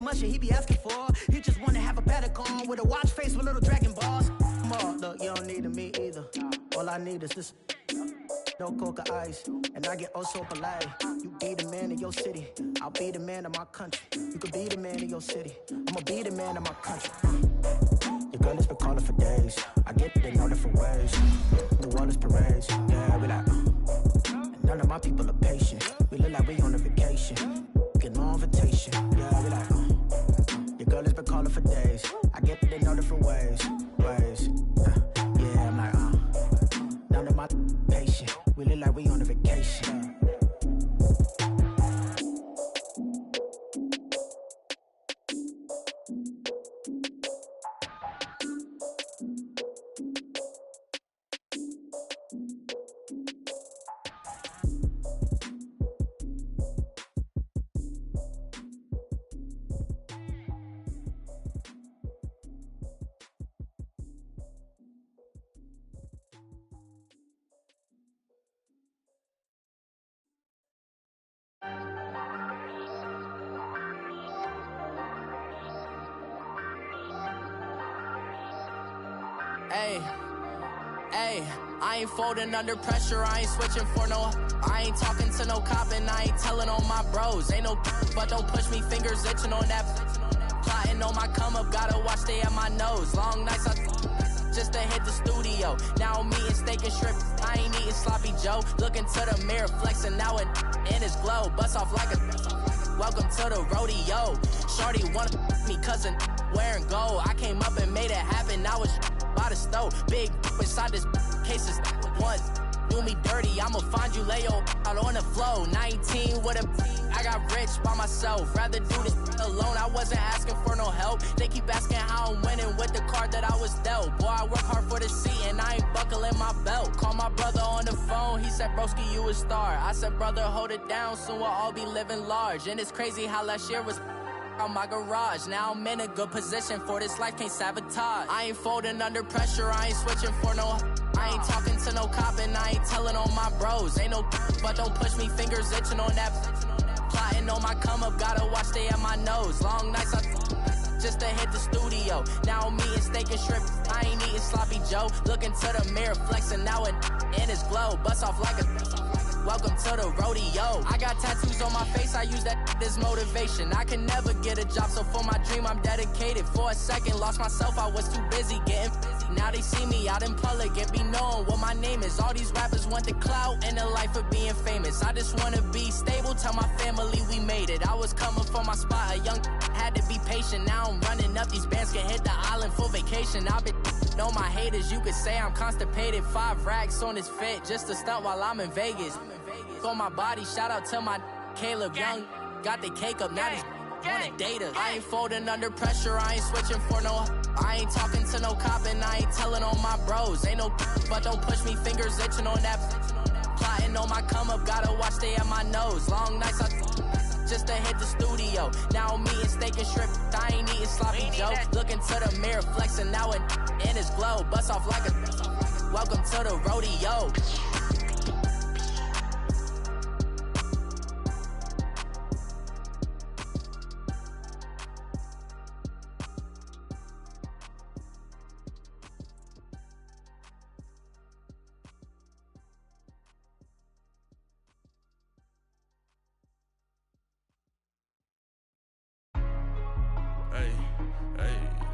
Much he be asking for. He just wanna have a paddock on with a watch face with little dragon balls. Look, you don't need me either. All I need is this. No coca ice, and I get oh so polite. You be the man of your city, I'll be the man of my country. You could be the man of your city, I'ma be the man of my country. Your girl has been calling for days. I get it in all different ways. The world is parades, yeah, we like. And none of my people are patient. We look like we on a vacation. Get no invitation, yeah, we like. Your girl has been calling for days. I get it in all different ways. Yeah, I'm like, none of my patient. We look like we on a vacation. Hey, I ain't folding under pressure, I ain't switching for no. I ain't talking to no cop and I ain't telling on my bros. Ain't no but don't push me, fingers itching on that. Plotting on my come up, gotta watch stay at my nose. Long nights just to hit the studio. Now I'm eating steak and shrimp, I ain't eating sloppy Joe. Looking to the mirror, flexing now and in his glow. Bust off like a welcome to the rodeo. Shorty wanna me cousin wearing gold. I came up and made it happen, I was by the stove. Big inside this case is once do me dirty, I'ma find you lay your out on the floor. 19 with a I got rich by myself. Rather do this alone, I wasn't asking for no help. They keep asking how I'm winning with the card that I was dealt. Boy, I work hard for the seat and I ain't buckling my belt. Call my brother on the phone, he said, broski, you a star. I said, brother, hold it down, soon we'll all be living large. And it's crazy how last year was on my garage. Now I'm in a good position for this life, can't sabotage. I ain't folding under pressure, I ain't switching for no. I ain't talking to no cop and I ain't telling on my bros. Ain't no but don't push me, fingers itching on that. Plotting on my come up, gotta watch stay at my nose. Long nights just to hit the studio. Now I'm eating steak and shrimp, I ain't eating sloppy Joe. Looking to the mirror, flexing now and in his glow. Bust off like a welcome to the rodeo. I got tattoos on my face, I use that as motivation. I can never get a job, so for my dream I'm dedicated. For a second, lost myself, I was too busy getting busy. Now they see me out in public and be knowing what my name is. All these rappers want the clout and the life of being famous. I just wanna be stable, tell my family we made it. I was coming for my spot, a young had to be patient. Now I'm running up, these bands can hit the island for vacation. I've been know my haters, you could say I'm constipated. 5 racks on this fit, just to stunt while I'm in Vegas. On my body, shout out to my Caleb Young. Got the cake up, now these wanna date us. I ain't folding under pressure, I ain't switching for no. I ain't talking to no cop and I ain't telling on my bros. Ain't no but don't push me, fingers itching on that. Plotting on my come up, gotta watch stay at my nose. Long nights just to hit the studio. Now I'm eating steak and shrimp, I ain't eating sloppy Joe. Looking to the mirror, flexing now and in his glow. Bust off like a welcome to the rodeo.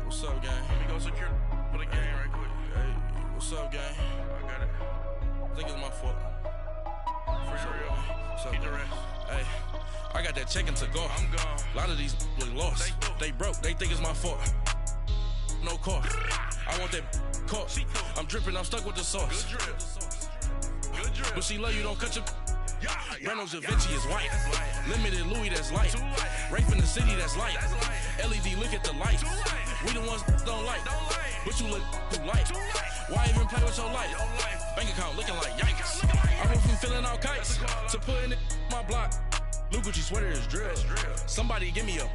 What's up, gang? Let me go secure for the game right quick. Hey, what's up, gang? I got it. I think it's my fault. For real. What's up, keep the rest. Hey, I got that check-in to go. I'm gone. A lot of these look lost. They broke. They think it's my fault. No car. I want that car. I'm dripping. I'm stuck with the sauce. Good drip. Good drip. But she love you. Don't cut your. Breno Javinci is white. Limited Louis, that's light. Rape in the city, that's light. LED, look at the lights. We the ones don't like. But you look too light. Why even play with your life? Bank account looking like yikes. I went from filling out kites to putting it in my block. Blue Gucci sweater is drill. Somebody give me a.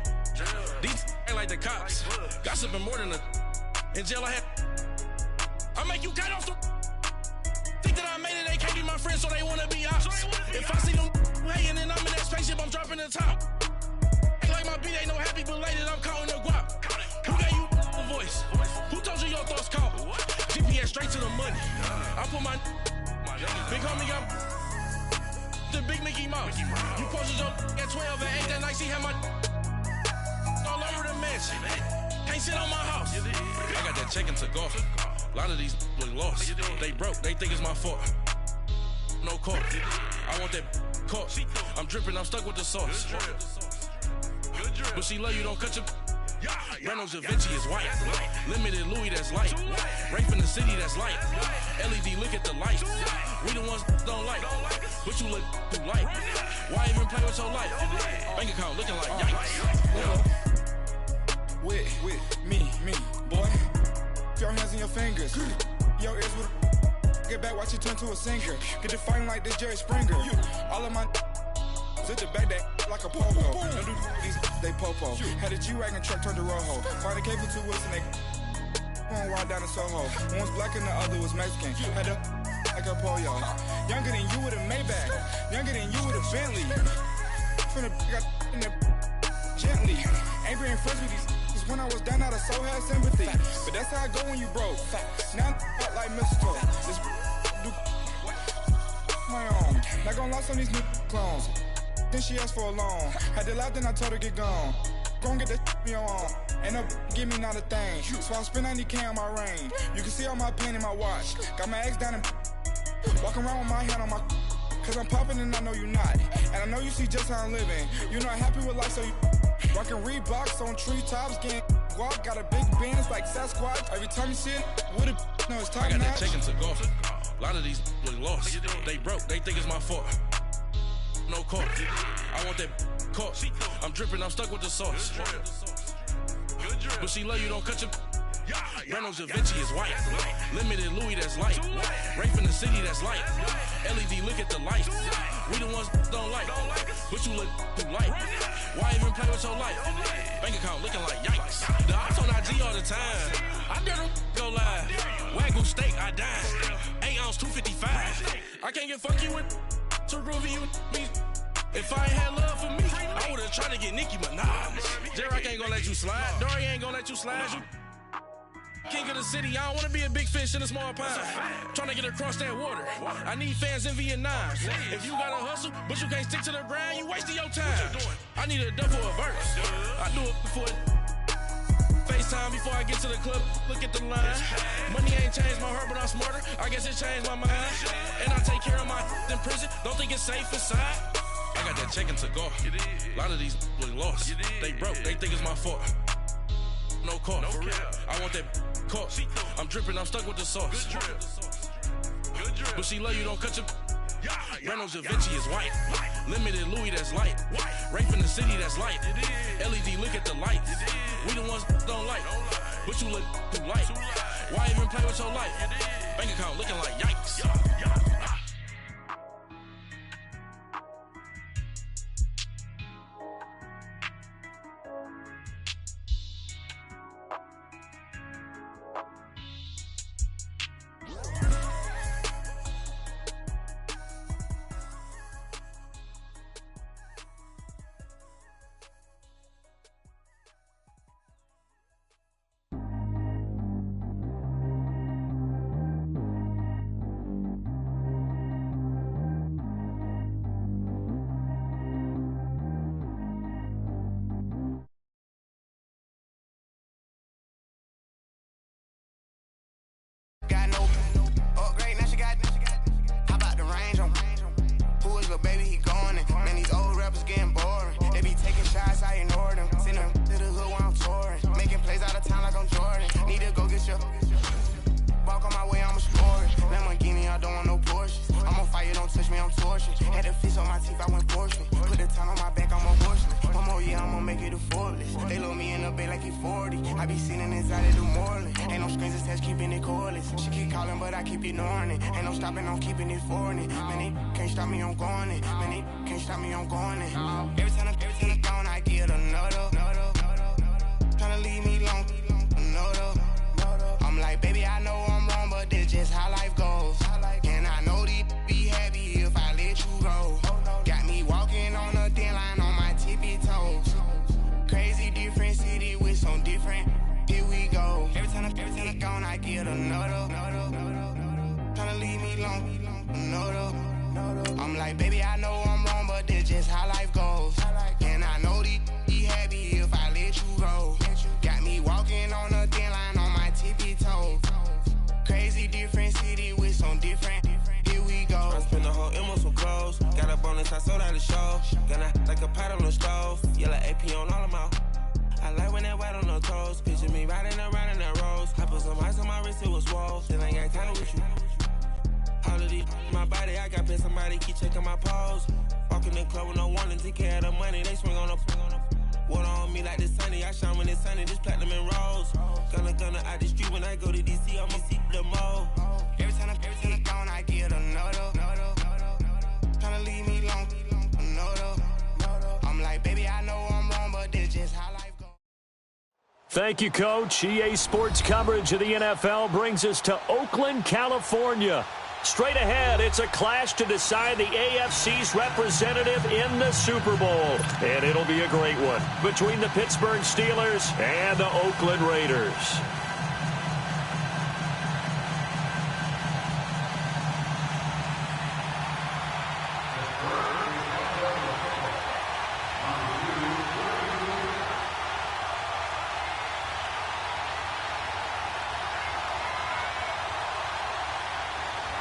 These ain't like the cops. Gossiping more than a. In jail I had. I make you cut off the. Think that I made it, they can't be my friends, so they wanna be ops. If I see them hating and I'm in that spaceship, I'm dropping the top. Act like my beat ain't no happy belated, I'm counting the guap. Who gave you the voice? Who told you your thoughts count? GPS straight to the money. I put my big homie got the big Mickey Mouse. You posted your at 12 and 8 that night, she had my all over the mansion. Can't sit on my house. I got that check into golf. A lot of these look lost. They broke, they think it's my fault. No court. I want that caught. I'm dripping, I'm stuck with the sauce. But she love you, don't cut your. Reynolds Da Vinci is white. Limited Louis, that's light. Rape in the city, that's light. LED, look at the light. We the ones don't like. But you look too light. Why even play with your life? Bank account looking like yikes. Yeah. With me, boy. Your hands and your fingers. Your ears with get back, watch you turn to a singer. Get defined like this Jerry Springer. All of my sit the back that like a pogo. Don't do these, they popo. Had a G-Wagon truck turned to Rojo. Find a cable 2 wheels and they one wild down in Soho. One was black and the other was Mexican. Had a like a pollo. Younger than you with a Maybach. Younger than you with a Bentley. From the got in the gently. Ain't being friends with these. When I was down, I so had sympathy. But that's how I go when you broke. Now I'm like mistletoe. This do my own. Not gonna lie on these new clones. Then she asked for a loan. Had to laugh, then I told her get gone. Gon' get that me on. Ain't no give me not a thing. So I spend 90K on my range. You can see all my pain in my watch. Got my ex down and walking around with my hand on my. Cause I'm popping and I know you not. And I know you see just how I'm living. You're not happy with life, so you rockin' Reeboks on treetops, getting guap. Got a big Benz like Sasquatch. Every time you see it, with a no, it's top I got notch. that check into golf. A lot of these look lost. They broke, they think it's my fault. No court. I want that caught. I'm dripping, I'm stuck with the sauce. But she love you, don't cut your. Reynolds Da Vinci is white. Limited Louis, that's light. Rape in the city, that's light. LED, look at the light. We the ones don't like. But you look too light. Why even play with your life? Bank account looking like yikes. The ops on IG all the time. I dare them go live. Wagyu steak, I dine. 8 ounce, 255. I can't get funky with too groovy you me. If I ain't had love for me, I would've tried to get Nicki Minaj. J-Rock ain't gonna let you slide. Dory ain't gonna let you slide. You king of the city, I don't wanna be a big fish in a small pond. Trying to get across that water. I need fans in Vietnam. If you gotta hustle, but you can't stick to the grind, you wasting your time. I need a dub for a verse. I do it before FaceTime before I get to the club. Look at the line. Money ain't changed my heart, but I'm smarter. I guess it changed my mind. And I take care of my in prison. Don't think it's safe inside. I got that check into golf. A lot of these look lost. They broke, they think it's my fault. No court. I want that caught. I'm dripping, I'm stuck with the sauce. But she love you, don't cut your. Reynolds Da Vinci is white. Limited Louis, that's light. Rape in the city, that's light. LED, look at the light. We the ones don't like. But you look too light. Why even play with your life? Bank account looking like yikes. Got no upgrade, now she got. How about the range on? Who is the baby? He going in. Man, these old rappers getting boring. They be taking shots, I ignore them. Send them to the hood while I'm touring. Making plays out of town like I'm Jordan. Need to go get your. Walk on my way, I'ma score it. Lamborghini, I don't want no Porsches. I'm on fire, don't touch me, I'm tortured. Had the fish on my teeth, I went fortunate. Put the time on my back, I'm a horseman. One more year, I'ma make it affordless. They load me in the bay like he 40. I be sitting inside of the Moreland. Ain't no screens attached, keeping it cordless. She keep calling, but I keep ignoring it. Ain't no stopping, I'm keeping it foreign. Man, they can't stop me, I'm going it. Man, they can't stop me, I'm going it. Every time I'm gone, I get another. Tryna leave me alone, another. I'm like, baby, I know I'm wrong, but this just how life goes. And I know these be happy if I let you go. Got me walking on a thin line on my tippy toes. something different. Here we go. Every time I gone, I get another. Tryna leave me alone, another. I'm like, baby, I know I'm wrong, but this just how life goes. And I know these happy if I let you go. Got me walking on a thin line on my tippy toes. Crazy different city with some different. Here we go. I spent the whole M on some clothes. Got a bonus, I sold out the show. Gonna like a pot on the stove. Yellow AP on all of my. I like when that wet on the toes. Picture me riding around in that rose. I put some ice on my wrist, it was swole. Still ain't got time with you. All of these, my body, I got paid somebody keep checking my pose. Walking in the club with no warning, take care of the money. They swing on the water on me like the sunny. I shine when it's sunny, this platinum and rose. Gonna out the street when I go to DC, I'ma see the mode. Every time I gone, I get another. Tryna leave me alone, another. I'm like, baby, I know I'm wrong, but this just how life goes. Thank you, Coach. EA Sports coverage of the NFL brings us to Oakland, California. Straight ahead, it's a clash to decide the AFC's representative in the Super Bowl. And it'll be a great one between the Pittsburgh Steelers and the Oakland Raiders.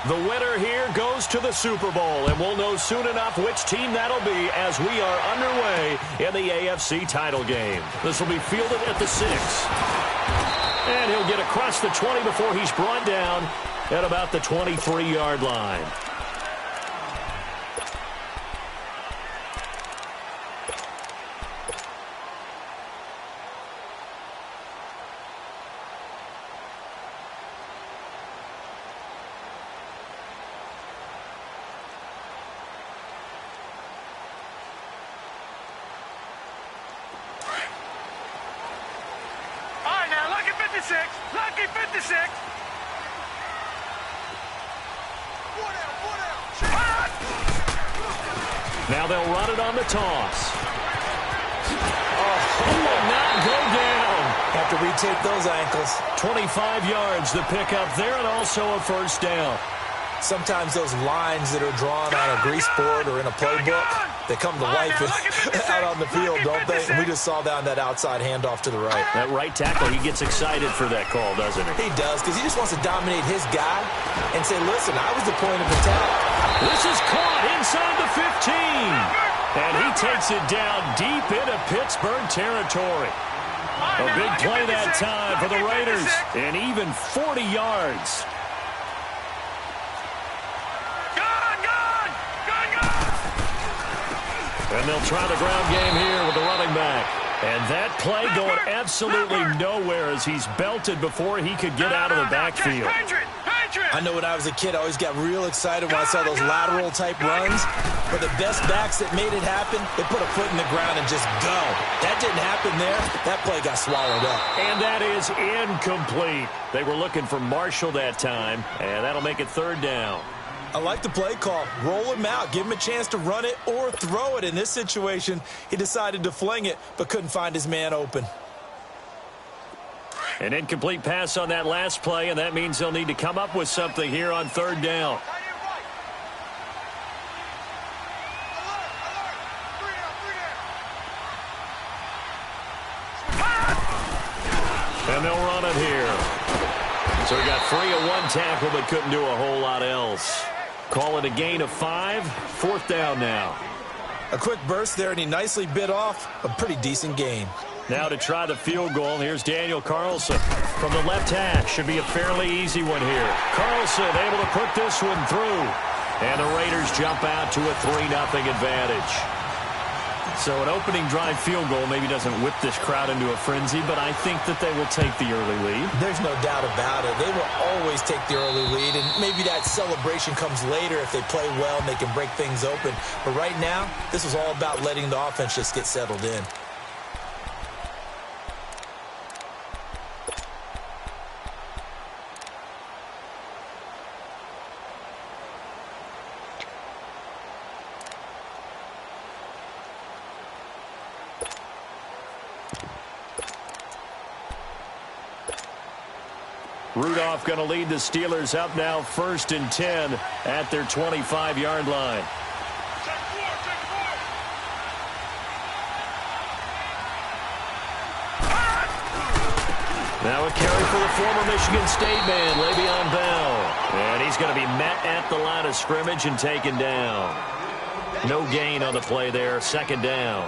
The winner here goes to the Super Bowl, and we'll know soon enough which team that'll be as we are underway in the AFC title game. This will be fielded at the 6. And he'll get across the 20 before he's brought down at about the 23-yard line. Lucky 56. Now they'll run it on the toss. Oh, he will not go down. Have to retake those ankles. 25 yards the pickup there, and also a first down. Sometimes those lines that are drawn on a grease board or in a playbook, they come to life out on the field, don't they? And we just saw down that outside handoff to the right. That right tackle, he gets excited for that call, doesn't he? He does, because he just wants to dominate his guy and say, listen, I was the point of attack. This is caught inside the 15. And he takes it down deep into Pittsburgh territory. A big play that time for the Raiders, and even 40 yards. And they'll try the ground game here with the running back. And that play going absolutely nowhere as he's belted before he could get out of the backfield. I know when I was a kid, I always got real excited when I saw those lateral-type runs. But the best backs that made it happen, they put a foot in the ground and just go. That didn't happen there. That play got swallowed up. And that is incomplete. They were looking for Marshall that time, and that'll make it third down. I like the play call. Roll him out. Give him a chance to run it or throw it. In this situation, he decided to fling it, but couldn't find his man open. An incomplete pass on that last play, and that means they'll need to come up with something here on third down. And they'll run it here. So he got free of one tackle, but couldn't do a whole lot else. Call it a gain of 5. Fourth down now. A quick burst there, and he nicely bit off a pretty decent gain. Now to try the field goal, here's Daniel Carlson from the left hash. Should be a fairly easy one here. Carlson able to put this one through. And the Raiders jump out to a 3-0 advantage. So an opening drive field goal maybe doesn't whip this crowd into a frenzy, but I think that they will take the early lead. There's no doubt about it. They will always take the early lead, and maybe that celebration comes later if they play well and they can break things open. But right now, this is all about letting the offense just get settled in. Rudolph going to lead the Steelers up now 1st and 10 at their 25-yard line. Now a carry for the former Michigan State man, Le'Veon Bell. And he's going to be met at the line of scrimmage and taken down. No gain on the play there, 2nd down.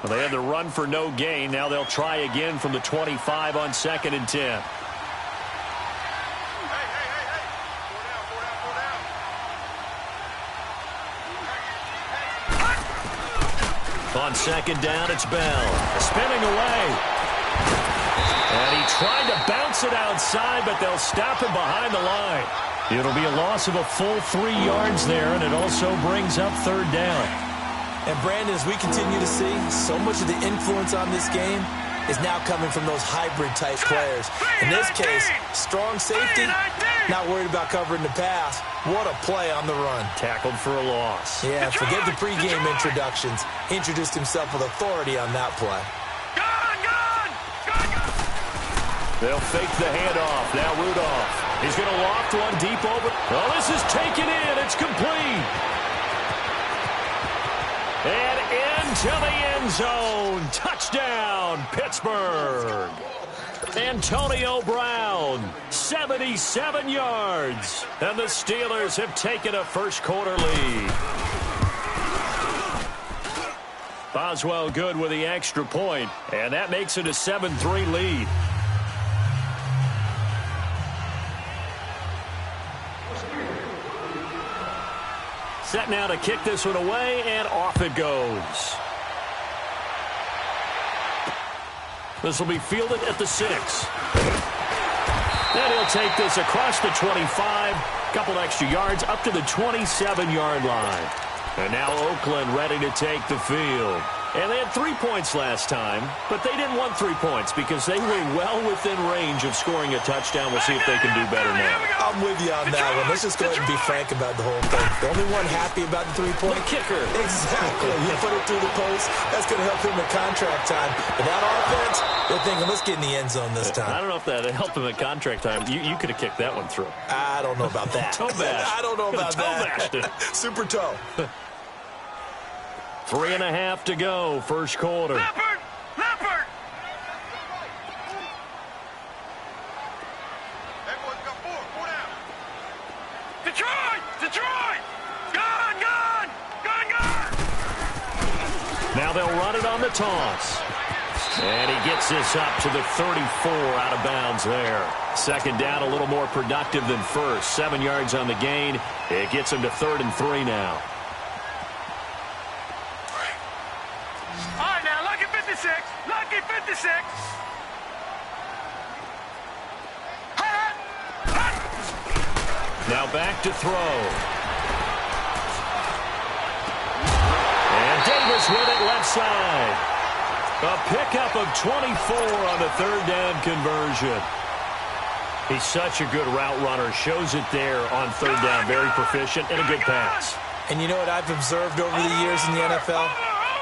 Well, they had the run for no gain. Now they'll try again from the 25 on 2nd and 10. On 2nd down, it's Bell. Spinning away. And he tried to bounce it outside, but they'll stop him behind the line. It'll be a loss of a full 3 yards there, and it also brings up 3rd down. And, Brandon, as we continue to see, so much of the influence on this game is now coming from those hybrid-type players. In this case, strong safety, not worried about covering the pass. What a play on the run. Tackled for a loss. Yeah, forget the pregame introductions. Introduced himself with authority on that play. They'll fake the handoff. Now Rudolph. He's going to loft one deep over. Oh, this is taken in. It's complete. And into the end zone. Touchdown, Pittsburgh. Antonio Brown, 77 yards. And the Steelers have taken a first-quarter lead. Boswell good with the extra point, and that makes it a 7-3 lead. Set now to kick this one away, and off it goes. This will be fielded at the 6. Then he'll take this across the 25, couple extra yards up to the 27-yard line. And now Oakland ready to take the field. And they had 3 points last time, but they didn't want 3 points because they were well within range of scoring a touchdown. We'll see if they can do better now. I'm with you on that one. Let's just go ahead and be frank about the whole thing. The only one happy about the 3-point kicker. Exactly. You put it through the post. That's going to help him in contract time. But that offense, they're thinking, let's get in the end zone this time. I don't know if that helped him at contract time. You could have kicked that one through. I don't know about that. Toe bash. I don't know about that. Super toe. 3.5 to go, first quarter. Leopard! Leopard! Everyone's got 4 down. Detroit! Detroit! Gone! Gone! Gone! Gone! Now they'll run it on the toss. And he gets this up to the 34 out of bounds there. 2nd down, a little more productive than first. 7 yards on the gain. It gets him to 3rd and 3 now. All right, now, lucky 56. Lucky 56. Now back to throw. And Davis with it left side. A pickup of 24 on the 3rd down conversion. He's such a good route runner. Shows it there on 3rd down. Very proficient and a good pass. And you know what I've observed over the years in the NFL?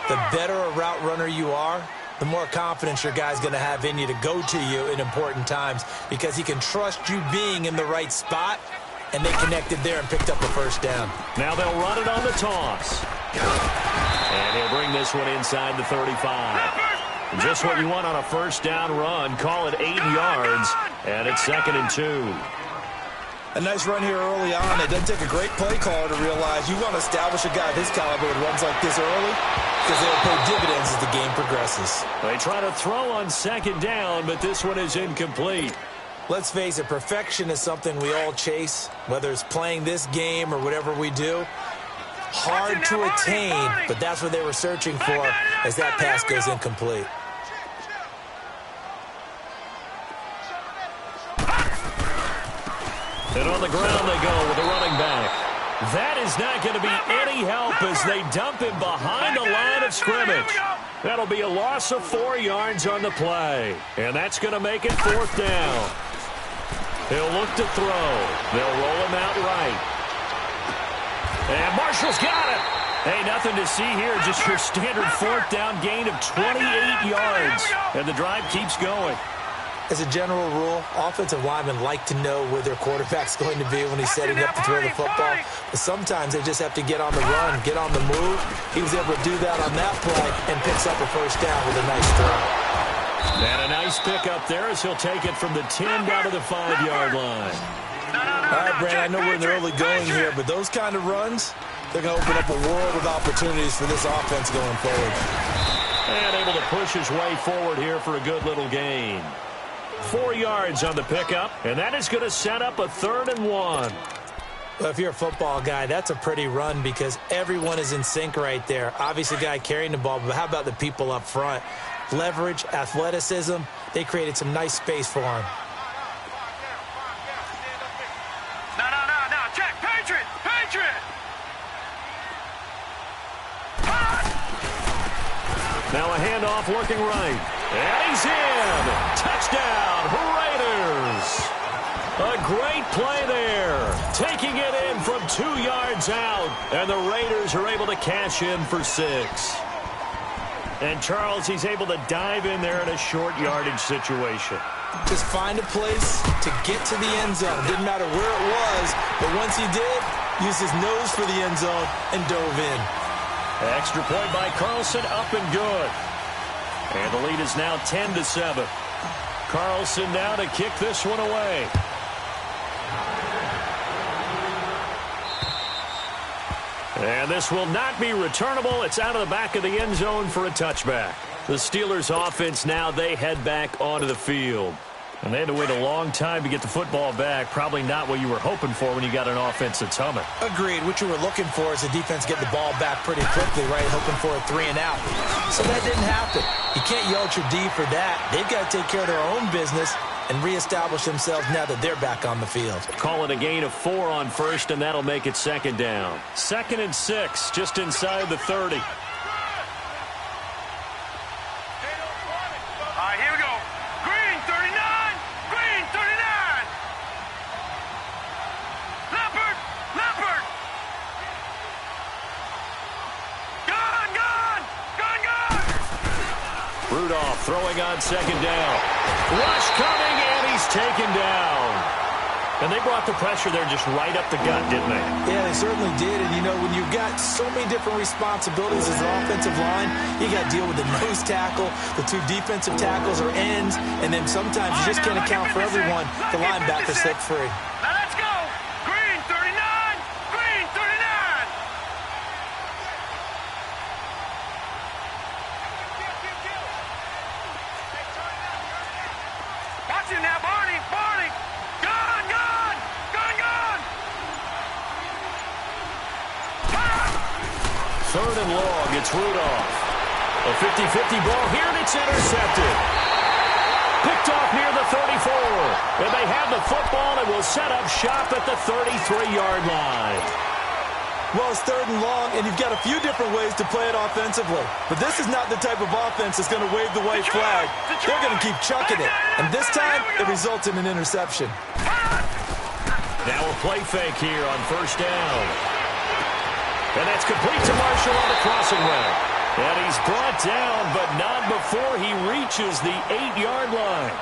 The better a route runner you are, the more confidence your guy's going to have in you to go to you in important times because he can trust you being in the right spot, and they connected there and picked up a 1st down. Now they'll run it on the toss. And he'll bring this one inside the 35. Just what you want on a 1st down run. Call it 8 yards, and it's 2nd and 2. A nice run here early on. It doesn't take a great play caller to realize you want to establish a guy of his caliber that runs like this early because they'll pay dividends as the game progresses. They try to throw on 2nd down, but this one is incomplete. Let's face it, perfection is something we all chase, whether it's playing this game or whatever we do. Hard to attain, but that's what they were searching for as that pass goes incomplete. And on the ground they go with the running back. That is not going to be any help as they dump him behind the line of scrimmage. That'll be a loss of 4 yards on the play. And that's going to make it 4th down. He'll look to throw. They'll roll him out right. And Marshall's got it. Hey, nothing to see here. Just your standard 4th down gain of 28 yards. And the drive keeps going. As a general rule, offensive linemen like to know where their quarterback's going to be when he's setting up to throw the football. But sometimes they just have to get on the run, get on the move. He was able to do that on that play and picks up a first down with a nice throw. And a nice pickup there as he'll take it from the 10 down to the 5-yard line. All right, Brandon, I know we're in the early going here, but those kind of runs, they're going to open up a world of opportunities for this offense going forward. And able to push his way forward here for a good little gain. 4 yards on the pickup, and that is going to set up a 3rd and 1. Well, if you're a football guy, that's a pretty run because everyone is in sync right there. Obviously, the guy carrying the ball, but how about the people up front? Leverage, athleticism, they created some nice space for him. No, check, Patriot! Now a handoff working right. And he's in! Touchdown, Raiders! A great play there. Taking it in from 2 yards out. And the Raiders are able to cash in for 6. And Charles, he's able to dive in there in a short yardage situation. Just find a place to get to the end zone. Didn't matter where it was, but once he did, used his nose for the end zone and dove in. Extra point by Carlson, up and good. And the lead is now 10-7. Carlson now to kick this one away. And this will not be returnable. It's out of the back of the end zone for a touchback. The Steelers offense now, they head back onto the field. And they had to wait a long time to get the football back. Probably not what you were hoping for when you got an offense that's humming. Agreed. What you were looking for is the defense get the ball back pretty quickly, right? Hoping for a 3 and out. So that didn't happen. You can't yell at your D for that. They've got to take care of their own business and reestablish themselves now that they're back on the field. Call it a gain of 4 on first, and that'll make it 2nd down. 2nd and 6, just inside the 30. All right, here we go. Green, 39. Green, 39. Leopard. Gone. Rudolph throwing on 2nd down. Rush coming, and he's taken down. And they brought the pressure there just right up the gut, didn't they? Yeah, they certainly did. And, you know, when you've got so many different responsibilities as an offensive line, you got to deal with the nose tackle, the 2 defensive tackles or ends, and then sometimes you just can't account for everyone. The linebacker slipped free. Now let's go. Green, 39. Green, 39. Watch him now, Barney. Gone. 3rd and long, it's Rudolph. A 50-50 ball here, and it's intercepted. Picked off near the 34. And they have the football and will set up shop at the 33-yard line. Well, it's 3rd and long, and you've got a few different ways to play it offensively. But this is not the type of offense that's going to wave the white flag. They're going to keep chucking it. And this time, it results in an interception. Now a play fake here on 1st down. And that's complete to Marshall on the crossing route. And he's brought down, but not before he reaches the 8-yard line.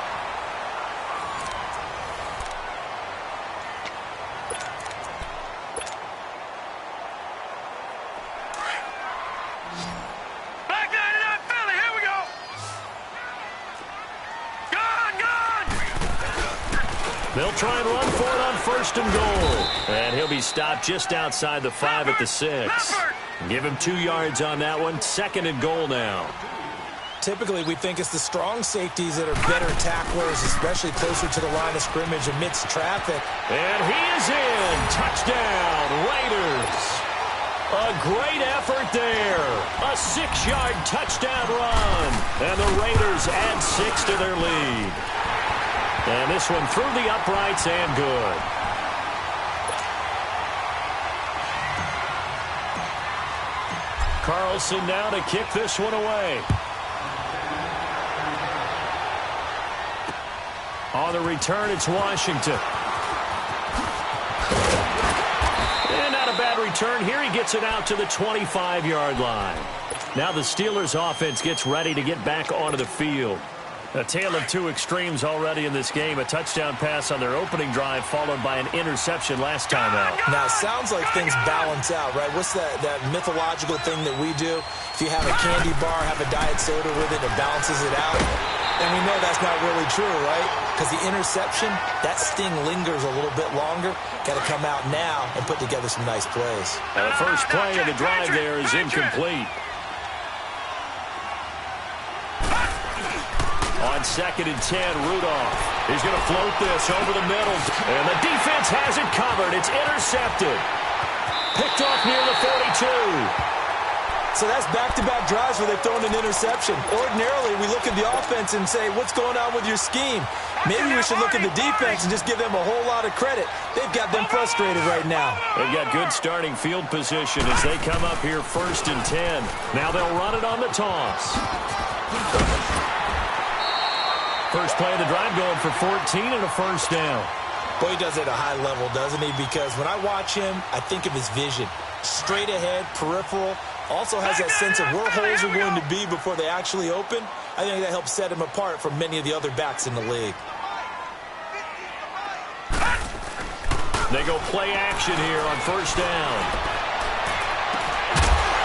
Back 99 Philly, here we go. Gone. They'll try and run for it on 1st and goal. And he'll be stopped just outside the 5 at the 6. Give him 2 yards on that one. 2nd and goal now. Typically, we think it's the strong safeties that are better tacklers, especially closer to the line of scrimmage amidst traffic. And he is in. Touchdown, Raiders. A great effort there. A 6-yard touchdown run. And the Raiders add 6 to their lead. And this one through the uprights and good. Carlson now to kick this one away. On the return, it's Washington. And not a bad return here. He gets it out to the 25-yard line. Now the Steelers offense gets ready to get back onto the field. A tale of two extremes already in this game. A touchdown pass on their opening drive followed by an interception last time out. Now, it sounds like things balance out, right? What's that mythological thing that we do? If you have a candy bar, have a diet soda with it, it balances it out. And we know that's not really true, right? Because the interception, that sting lingers a little bit longer. Got to come out now and put together some nice plays. And the first play of the drive there is incomplete. On 2nd and 10, Rudolph. He's going to float this over the middle. And the defense has it covered. It's intercepted. Picked off near the 42. So that's back-to-back drives where they've thrown an interception. Ordinarily, we look at the offense and say, what's going on with your scheme? Maybe we should look at the defense and just give them a whole lot of credit. They've got them frustrated right now. They've got good starting field position as they come up here 1st and 10. Now they'll run it on the toss. First play of the drive going for 14 and a first down. Boy, he does it at a high level, doesn't he? Because when I watch him, I think of his vision. Straight ahead, peripheral. Also has that sense of where holes are going to be before they actually open. I think that helps set him apart from many of the other backs in the league. They go play action here on first down.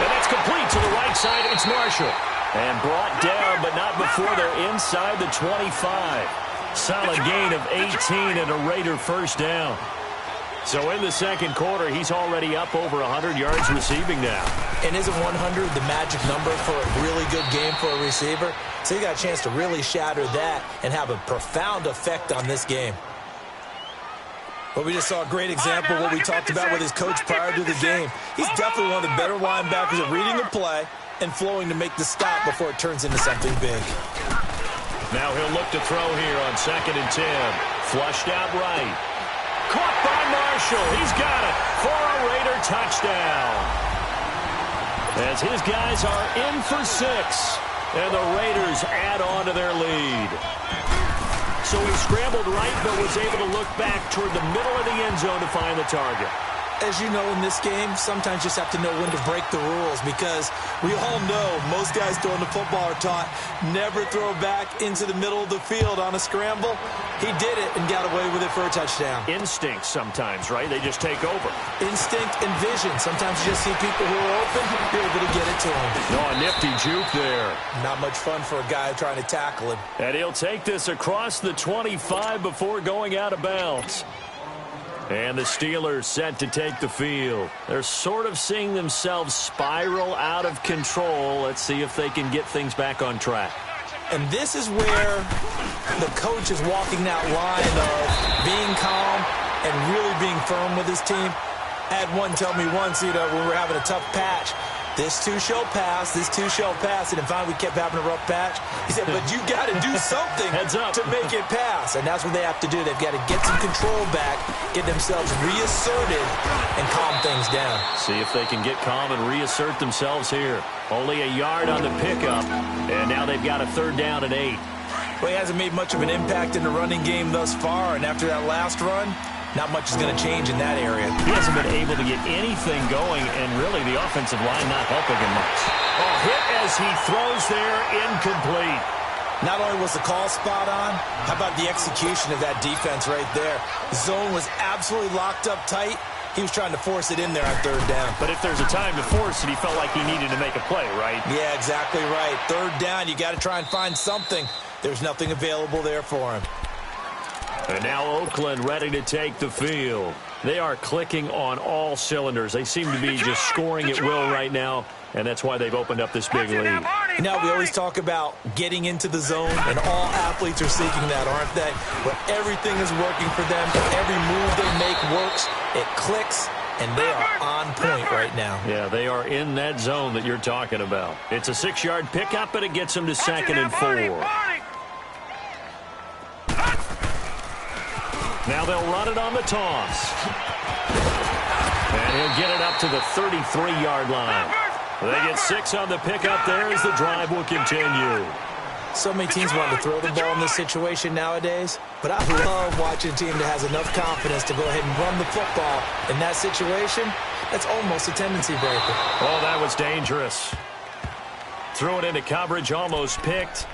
And that's complete to the right side. It's Marshall. And brought down, but not before they're inside the 25. Solid gain of 18 and a Raider first down. So in the second quarter, he's already up over 100 yards receiving now. And isn't 100 the magic number for a really good game for a receiver? So he got a chance to really shatter that and have a profound effect on this game. But we just saw a great example of what we talked about with his coach prior to the game. He's definitely one of the better linebackers at reading the play and flowing to make the stop before it turns into something big. Now he'll look to throw here on 2nd and 10. Flushed out right. Caught by Marshall. He's got it for a Raider touchdown. As his guys are in for 6. And the Raiders add on to their lead. So he scrambled right, but was able to look back toward the middle of the end zone to find the target. As you know, in this game, sometimes you just have to know when to break the rules because we all know most guys throwing the football are taught never throw back into the middle of the field on a scramble. He did it and got away with it for a touchdown. Instinct sometimes, right? They just take over. Instinct and vision. Sometimes you just see people who are open, you're able to get it to them. No, a nifty juke there. Not much fun for a guy trying to tackle him. And he'll take this across the 25 before going out of bounds. And the Steelers set to take the field. They're sort of seeing themselves spiral out of control. Let's see if they can get things back on track. And this is where the coach is walking that line of being calm and really being firm with his team. I had one tell me once, when we were having a tough patch, this too shall pass, this too shall pass. And finally we kept having a rough patch. He said, but you got to do something to make it pass. And that's what they have to do. They've got to get some control back, get themselves reasserted, and calm things down. See if they can get calm and reassert themselves here. Only a yard on the pickup, and now they've got a 3rd down and 8. Well, he hasn't made much of an impact in the running game thus far, and after that last run, not much is going to change in that area. He hasn't been able to get anything going, and really the offensive line not helping him much. Oh, hit as he throws there, incomplete. Not only was the call spot on, how about the execution of that defense right there? The zone was absolutely locked up tight. He was trying to force it in there on 3rd down. But if there's a time to force it, he felt like he needed to make a play, right? Yeah, exactly right. 3rd down, you got to try and find something. There's nothing available there for him. And now Oakland ready to take the field. They are clicking on all cylinders. They seem to be just scoring at will right now, and that's why they've opened up this big lead. Now, we always talk about getting into the zone, and all athletes are seeking that, aren't they? Where everything is working for them. Every move they make works. It clicks, and they are on point right now. Yeah, they are in that zone that you're talking about. It's a 6-yard pickup, and it gets them to 2nd and 4. Now they'll run it on the toss. And he'll get it up to the 33-yard line. They get 6 on the pickup there as the drive will continue. So many teams want to throw the ball in this situation nowadays, but I love watching a team that has enough confidence to go ahead and run the football. In that situation, that's almost a tendency breaker. Oh, that was dangerous. Threw it into coverage, almost picked.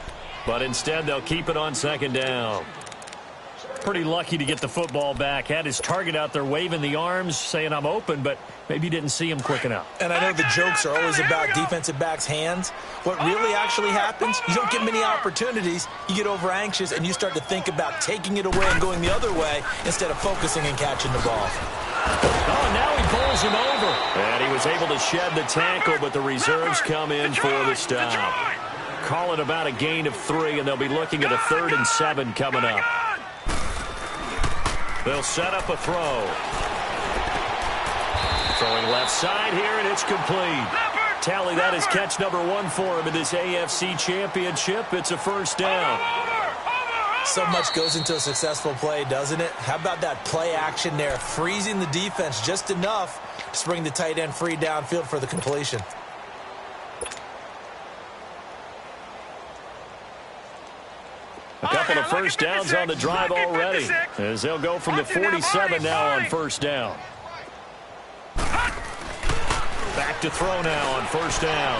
But instead, they'll keep it on second down. Pretty lucky to get the football back. Had his target out there waving the arms, saying I'm open, but maybe didn't see him quick enough. And I know the jokes are always about defensive backs' hands. What really actually happens, you don't get many opportunities. You get over anxious, and you start to think about taking it away and going the other way instead of focusing and catching the ball. Oh, now he bowls him over. And he was able to shed the tackle, but the reserves come in for the stop. Call it about a gain of 3, and they'll be looking at a 3rd and 7 coming up. They'll set up a throw. Throwing left side here, and it's complete. Tally, that is catch number 1 for him in this AFC Championship. It's a first down. So much goes into a successful play, doesn't it? How about that play action there, freezing the defense just enough to bring the tight end free downfield for the completion. A couple of first downs on the drive already, as they'll go from the 47 now on first down. Back to throw now on first down.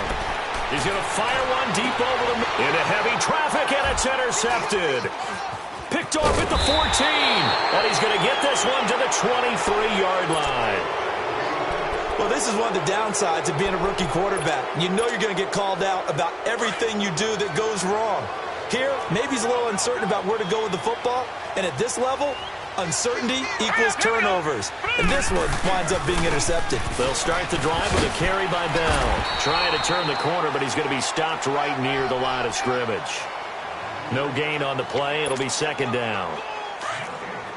He's going to fire one deep over the into heavy traffic, and it's intercepted. Picked off at the 14, and he's going to get this one to the 23-yard line. Well, this is one of the downsides of being a rookie quarterback. You know you're going to get called out about everything you do that goes wrong. Here, maybe he's a little uncertain about where to go with the football, and at this level, uncertainty equals turnovers. And this one winds up being intercepted. They'll start the drive with a carry by Bell. Trying to turn the corner, but he's going to be stopped right near the line of scrimmage. No gain on the play. It'll be second down.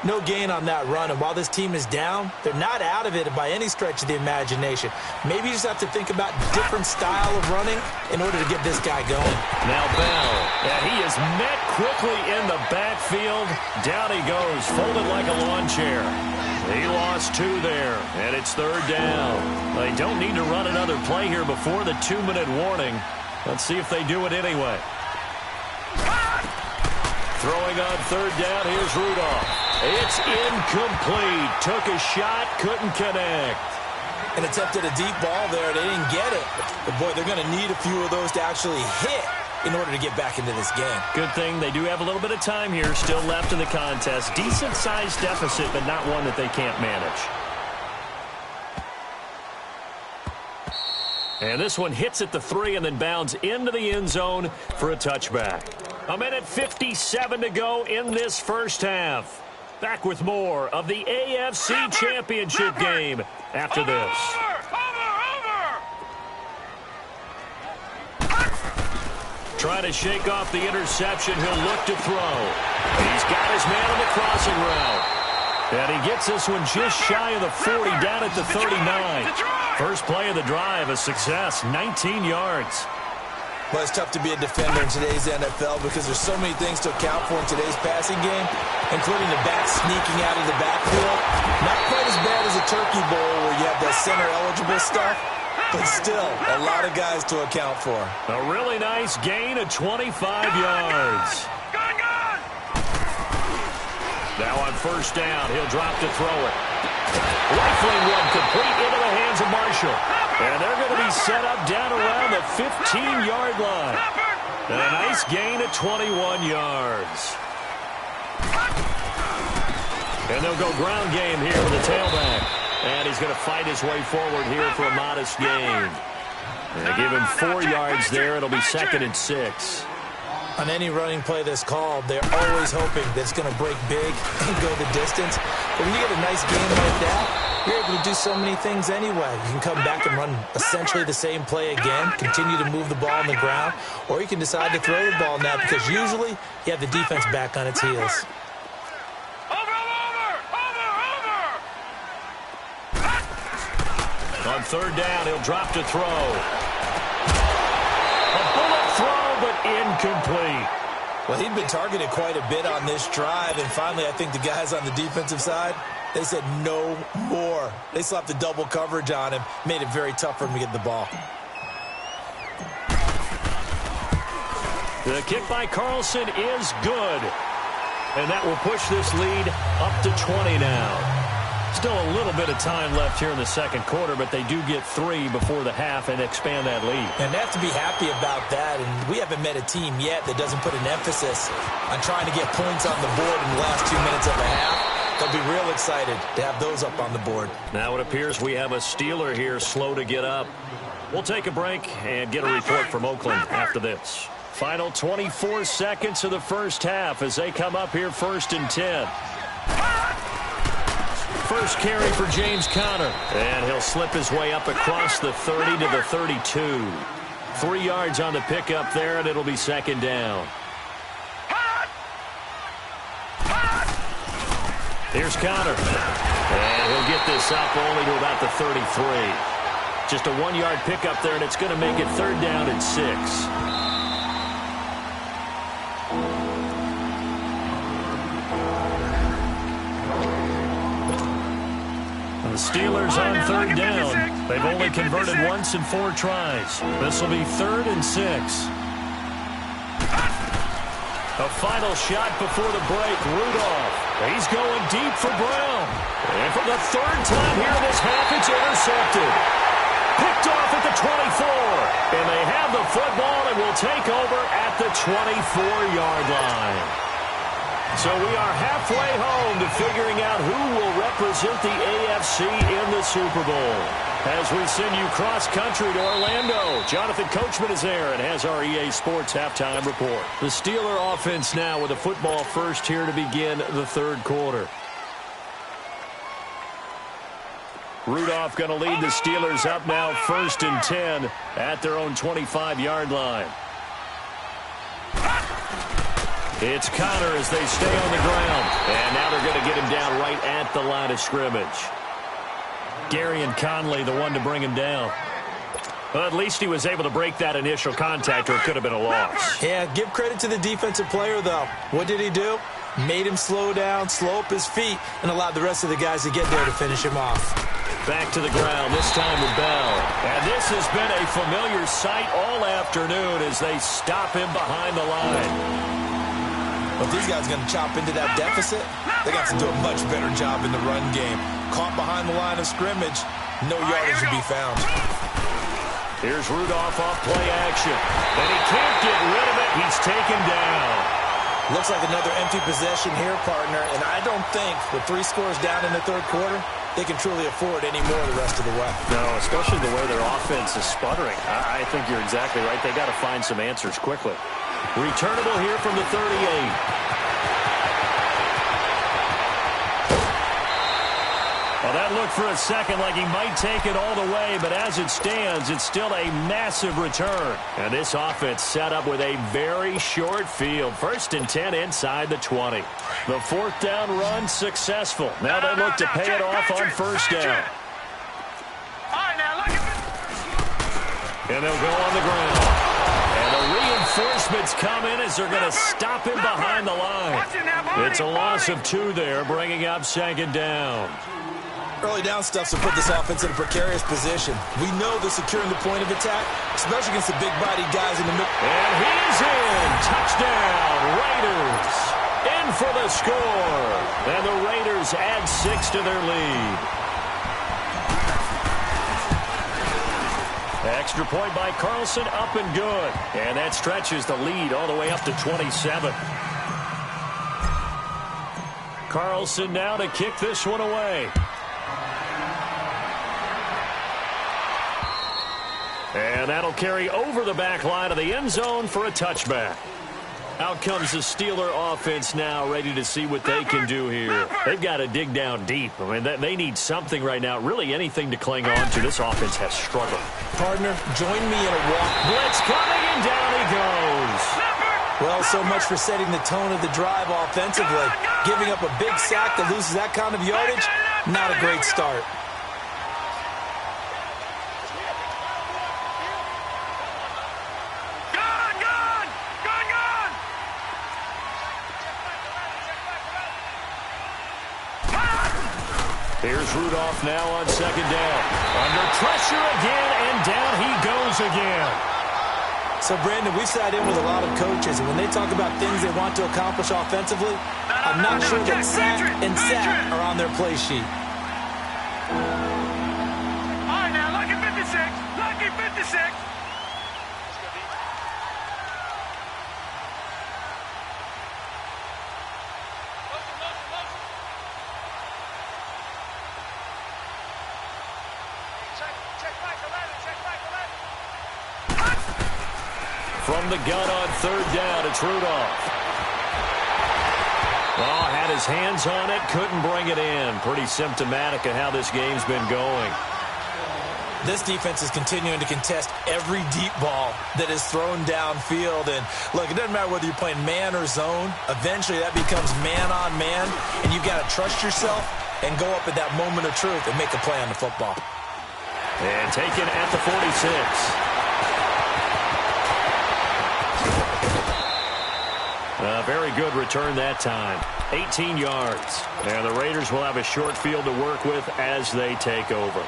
No gain on that run, and while this team is down, they're not out of it by any stretch of the imagination. Maybe you just have to think about different style of running in order to get this guy going. Now Bell, and he is met quickly in the backfield. Down he goes, folded like a lawn chair. He lost 2 there, and it's third down. They don't need to run another play here before the 2-minute warning. Let's see if they do it anyway. Throwing on third down, here's Rudolph. It's incomplete. Took a shot, couldn't connect. And attempted a deep ball there. They didn't get it. But, boy, they're going to need a few of those to actually hit in order to get back into this game. Good thing they do have a little bit of time here still left in the contest. Decent-sized deficit, but not one that they can't manage. And this one hits at the 3 and then bounds into the end zone for a touchback. 1:57 to go in this first half. Back with more of the AFC Championship game after this. Trying to shake off the interception. He'll look to throw. He's got his man on the crossing route. And he gets this one just shy of the 40, down at the 39. First play of the drive, a success, 19 yards. Well, it's tough to be a defender in today's NFL because there's so many things to account for in today's passing game, including the back sneaking out of the backfield. Not quite as bad as a turkey bowl where you have that center-eligible stuff, but still a lot of guys to account for. A really nice gain of 25 yards. Now on first down, he'll drop to throw it. Rifling one complete into the hands of Marshall. And they're going to be set up down around the 15-yard line. And a nice gain of 21 yards. And they'll go ground game here with the tailback. And he's going to fight his way forward here for a modest gain. And they give him 4 yards there. It'll be 2nd and 6. On any running play that's called, they're always hoping that it's going to break big and go the distance. But when you get a nice game like that, you're able to do so many things anyway. You can come back and run essentially the same play again, continue to move the ball on the ground, or you can decide to throw the ball now because usually you have the defense back on its heels. On third down, he'll drop to throw. A bullet throw, but incomplete. Well, he'd been targeted quite a bit on this drive, and finally I think the guys on the defensive side, they said no more. They slapped the double coverage on him, made it very tough for him to get the ball. The kick by Carlson is good. And that will push this lead up to 20 now. Still a little bit of time left here in the second quarter, but they do get 3 before the half and expand that lead. And they have to be happy about that, and we haven't met a team yet that doesn't put an emphasis on trying to get points on the board in the last 2 minutes of the half. They'll be real excited to have those up on the board. Now it appears we have a Steeler here slow to get up. We'll take a break and get a report from Oakland after this. Final 24 seconds of the first half as they come up here 1st and 10. First carry for James Conner. And he'll slip his way up across the 30 to the 32. 3 yards on the pickup there, and it'll be 2nd down. Here's Conner. And he'll get this up only to about the 33. Just a 1-yard pickup there, and it's going to make it 3rd down and 6. The Steelers on 3rd down. They've only converted once in 4 tries. This will be 3rd and 6. A final shot before the break. Rudolph. He's going deep for Brown. And for the 3rd time here in this half, it's intercepted. Picked off at the 24. And they have the football and will take over at the 24-yard line. So we are halfway home to figuring out who will represent the AFC in the Super Bowl. As we send you cross-country to Orlando, Jonathan Coachman is there and has our EA Sports halftime report. The Steeler offense now with the football first here to begin the 3rd quarter. Rudolph going to lead the Steelers up now 1st and 10 at their own 25-yard line. It's Conner as they stay on the ground. And now they're going to get him down right at the line of scrimmage. Gary and Conley, the one to bring him down. Well, at least he was able to break that initial contact, or it could have been a loss. Yeah, give credit to the defensive player, though. What did he do? Made him slow down, slow up his feet, and allowed the rest of the guys to get there to finish him off. Back to the ground, this time with Bell. And this has been a familiar sight all afternoon as they stop him behind the line. If these guys are going to chop into that deficit, they got to do a much better job in the run game. Caught behind the line of scrimmage, no yardage to be found. Here's Rudolph off play action. And he can't get rid of it. He's taken down. Looks like another empty possession here, partner. And I don't think with 3 scores down in the 3rd quarter, they can truly afford any more the rest of the way. No, especially the way their offense is sputtering. I think you're exactly right. They got to find some answers quickly. Returnable here from the 38. Well, that looked for a second like he might take it all the way, but as it stands, it's still a massive return. And this offense set up with a very short field. 1st and 10 inside the 20. The 4th down run successful. Now they look to pay it off on 1st down. And they'll go on the ground. And the reinforcements come in as they're going to stop him behind the line. It's a loss of 2 there, bringing up 2nd down. Early down stuff to put this offense in a precarious position. We know they're securing the point of attack, especially against the big-bodied guys in the middle. And he's in. Touchdown, Raiders. In for the score. And the Raiders add 6 to their lead. Extra point by Carlson, up and good. And that stretches the lead all the way up to 27. Carlson now to kick this one away. And that'll carry over the back line of the end zone for a touchback. Out comes the Steeler offense now, ready to see what they can do here. They've got to dig down deep. I mean, they need something right now, really anything to cling on to. This offense has struggled. Partner, join me in a walk. Blitz coming, and down he goes. Well, so much for setting the tone of the drive offensively. Giving up a big sack that loses that kind of yardage, not a great start. Here's Rudolph now on 2nd down. Under pressure again, and down he goes again. So, Brandon, we sat in with a lot of coaches, and when they talk about things they want to accomplish offensively, I'm not sure that sack and sack are on their play sheet. From the gun on third down, it's Rudolph. Oh, had his hands on it, couldn't bring it in. Pretty symptomatic of how this game's been going. This defense is continuing to contest every deep ball that is thrown downfield. And, look, it doesn't matter whether you're playing man or zone. Eventually, that becomes man on man, and you've got to trust yourself and go up at that moment of truth and make a play on the football. And taken at the 46. A very good return that time. 18 yards. And the Raiders will have a short field to work with as they take over.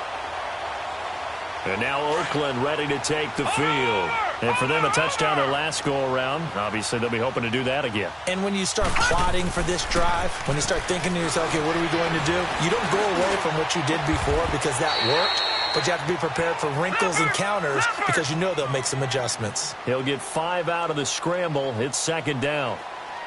And now Oakland ready to take the field. And for them, a touchdown their last go-around. Obviously, they'll be hoping to do that again. And when you start plotting for this drive, when you start thinking to yourself, okay, what are we going to do? You don't go away from what you did before because that worked. But you have to be prepared for wrinkles and counters because you know they'll make some adjustments. He'll get 5 out of the scramble. It's second down.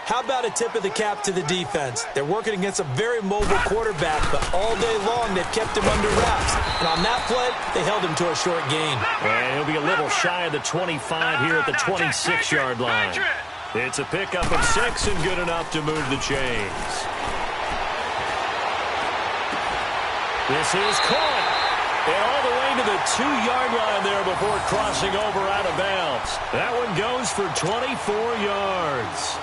How about a tip of the cap to the defense? They're working against a very mobile quarterback, but all day long they've kept him under wraps. And on that play, they held him to a short gain. And he'll be a little shy of the 25 here at the 26-yard line. It's a pickup of 6 and good enough to move the chains. This is caught. And all the way to the 2-yard line there before crossing over out of bounds. That one goes for 24 yards.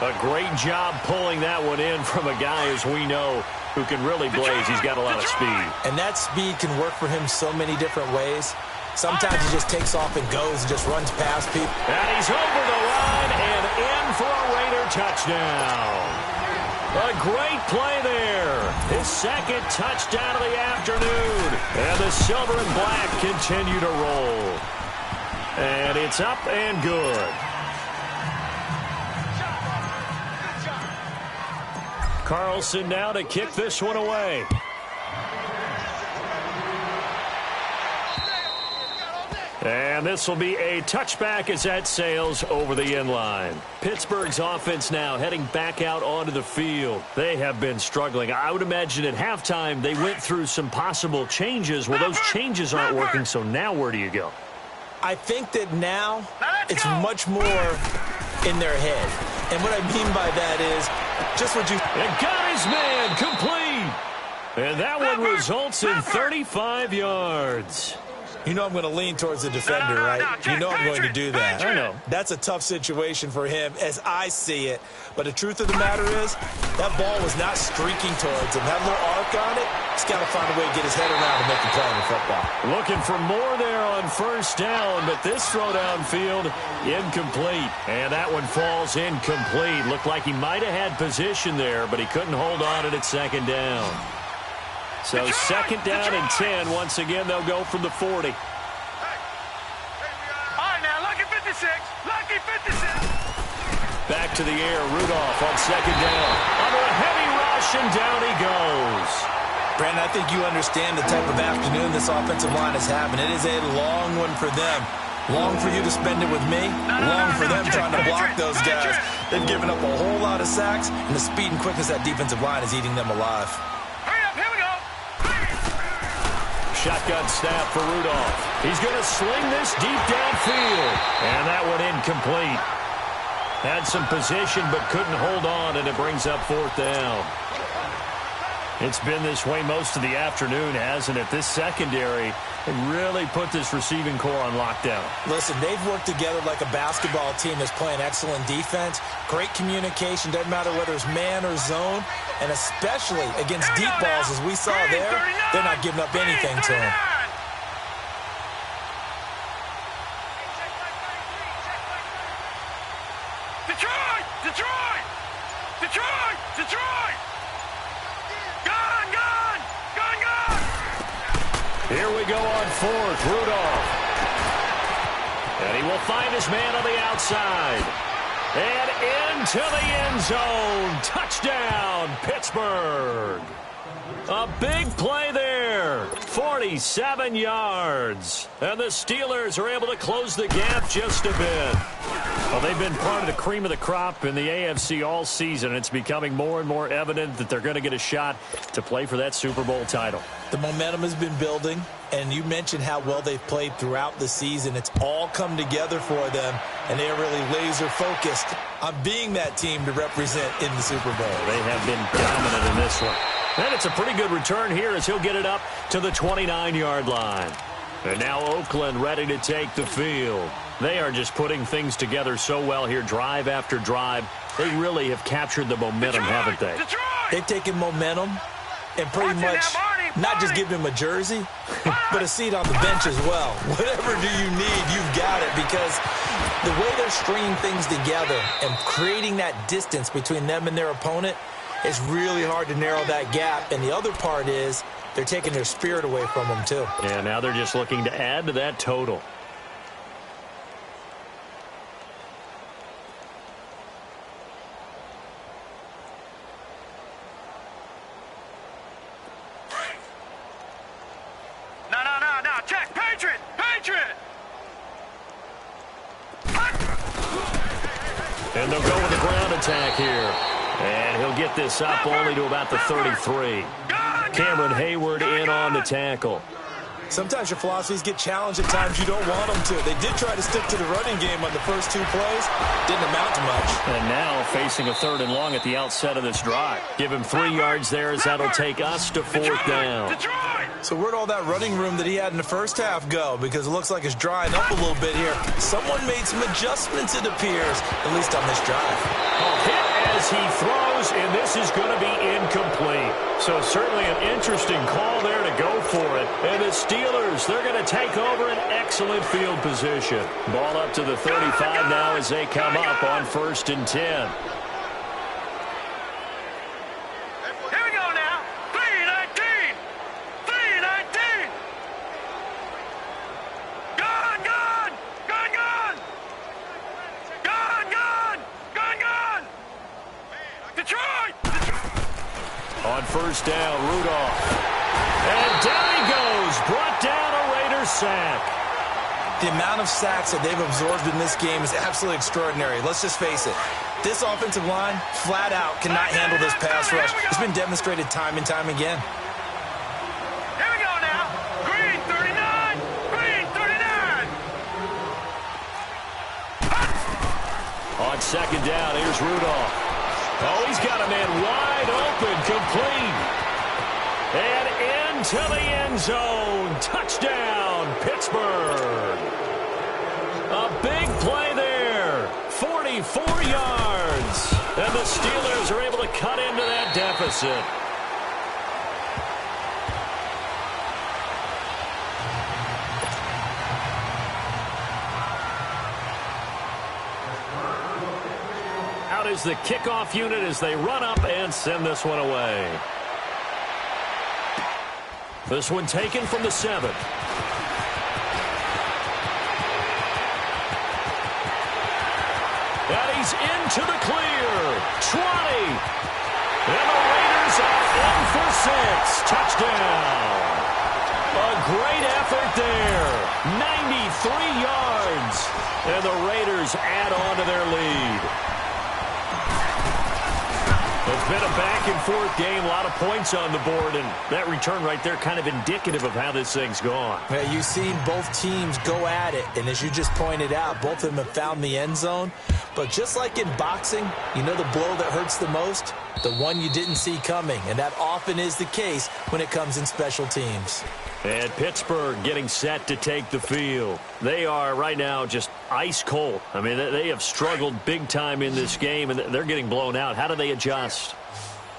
A great job pulling that one in from a guy, as we know, who can really blaze. He's got a lot of speed. And that speed can work for him so many different ways. Sometimes he just takes off and goes and just runs past people. And he's over the line and in for a Raider touchdown. A great play there. His second touchdown of the afternoon. And the silver and black continue to roll. And it's up and good. Carlson now to kick this one away. And this will be a touchback as that sails over the end line. Pittsburgh's offense now heading back out onto the field. They have been struggling. I would imagine at halftime they went through some possible changes. Well, those changes aren't working, so now where do you go? I think that now it's much more in their head. And what I mean by that is just what you... And got his man complete. And that one results in 35 yards. You know I'm going to lean towards the defender, right? You know I'm going to do that. I know. That's a tough situation for him as I see it. But the truth of the matter is that ball was not streaking towards him. That little arc on it, he's got to find a way to get his head around and make a play on the football. Looking for more there on first down, but this throw downfield, incomplete. And that one falls incomplete. Looked like he might have had position there, but he couldn't hold on at second down. So second down and 10. Once again, they'll go from the 40. All right, now, lucky 56. Lucky 56. Back to the air. Rudolph on second down. Under a heavy rush, and down he goes. Brandon, I think you understand the type of afternoon this offensive line is having. It is a long one for them. Long for you to spend it with me. Long for them trying to block those guys. They've given up a whole lot of sacks, and the speed and quickness of that defensive line is eating them alive. Shotgun snap for Rudolph. He's going to sling this deep downfield. And that one incomplete. Had some position but couldn't hold on, and it brings up fourth down. It's been this way most of the afternoon, hasn't it? This secondary really put this receiving core on lockdown. Listen, they've worked together like a basketball team that's playing excellent defense. Great communication. Doesn't matter whether it's man or zone. And especially against deep balls, as we saw there, they're not giving up anything to them. Detroit! Detroit! Detroit! Detroit! Gone! Gone! Gone! Gone! Here we go on fourth. Rudolph. And he will find his man on the outside. And into the end zone. Touchdown, Pittsburgh. A big play there. 47 yards. And the Steelers are able to close the gap just a bit. Well, they've been part of the cream of the crop in the AFC all season. It's becoming more and more evident that they're going to get a shot to play for that Super Bowl title. The momentum has been building, and you mentioned how well they've played throughout the season. It's all come together for them, and they're really laser-focused on being that team to represent in the Super Bowl. They have been dominant in this one. And it's a pretty good return here as he'll get it up to the 29-yard line. And now Oakland ready to take the field. They are just putting things together so well here, drive after drive. They really have captured the momentum, haven't they? They've taken momentum and pretty much not just give him a jersey, but a seat on the bench as well. Whatever do you need, you've got it, because the way they're stringing things together and creating that distance between them and their opponent, it's really hard to narrow that gap. And the other part is they're taking their spirit away from them, too. Yeah, now they're just looking to add to that total. No. Check. Patriot. And they'll go with the ground attack here. And he'll get this up only to about the 33. Cameron Hayward in on the tackle. Sometimes your philosophies get challenged at times you don't want them to. They did try to stick to the running game on the first two plays. Didn't amount to much. And now facing a 3rd and long at the outset of this drive. Give him 3 yards there as that'll take us to 4th down. So where'd all that running room that he had in the first half go? Because it looks like it's drying up a little bit here. Someone made some adjustments, it appears, at least on this drive. Hit as he throws, and this is going to be incomplete. So certainly an interesting call there to go for it. And the Steelers, they're going to take over an excellent field position. Ball up to the 35 now as they come up on 1st and 10. On 1st down, Rudolph. And down he goes. Brought down a Raiders sack. The amount of sacks that they've absorbed in this game is absolutely extraordinary. Let's just face it. This offensive line, flat out, cannot handle this pass rush. It's been demonstrated time and time again. Here we go now. Green 39. Green 39. On 2nd down, here's Rudolph. Oh, he's got a man wide open, complete. And into the end zone. Touchdown, Pittsburgh. A big play there. 44 yards. And the Steelers are able to cut into that deficit. Out is the kickoff unit as they run up and send this one away. This one taken from the 7th. And he's into the clear. 20. And the Raiders are in for 6. Touchdown. A great effort there. 93 yards. And the Raiders add on to their lead. It's been a back-and-forth game, a lot of points on the board, and that return right there kind of indicative of how this thing's gone. Yeah, you've seen both teams go at it, and as you just pointed out, both of them have found the end zone. But just like in boxing, you know the blow that hurts the most? The one you didn't see coming, and that often is the case when it comes in special teams. And Pittsburgh getting set to take the field. They are right now just ice cold. I mean, they have struggled big time in this game, and they're getting blown out. How do they adjust?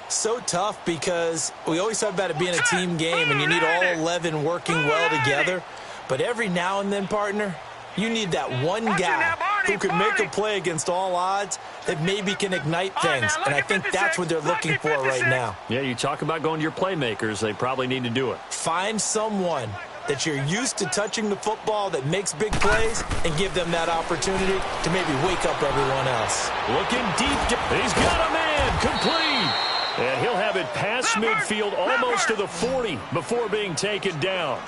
So tough because we always talk about it being a team game, and you need all 11 working well together. But every now and then, partner, you need that one guy who can make a play against all odds that maybe can ignite things. And I think that's what they're looking for right now. Yeah, you talk about going to your playmakers. They probably need to do it. Find someone that you're used to touching the football that makes big plays and give them that opportunity to maybe wake up everyone else. Looking deep. He's got a man complete. And he'll have it get past midfield almost to the 40 before being taken down.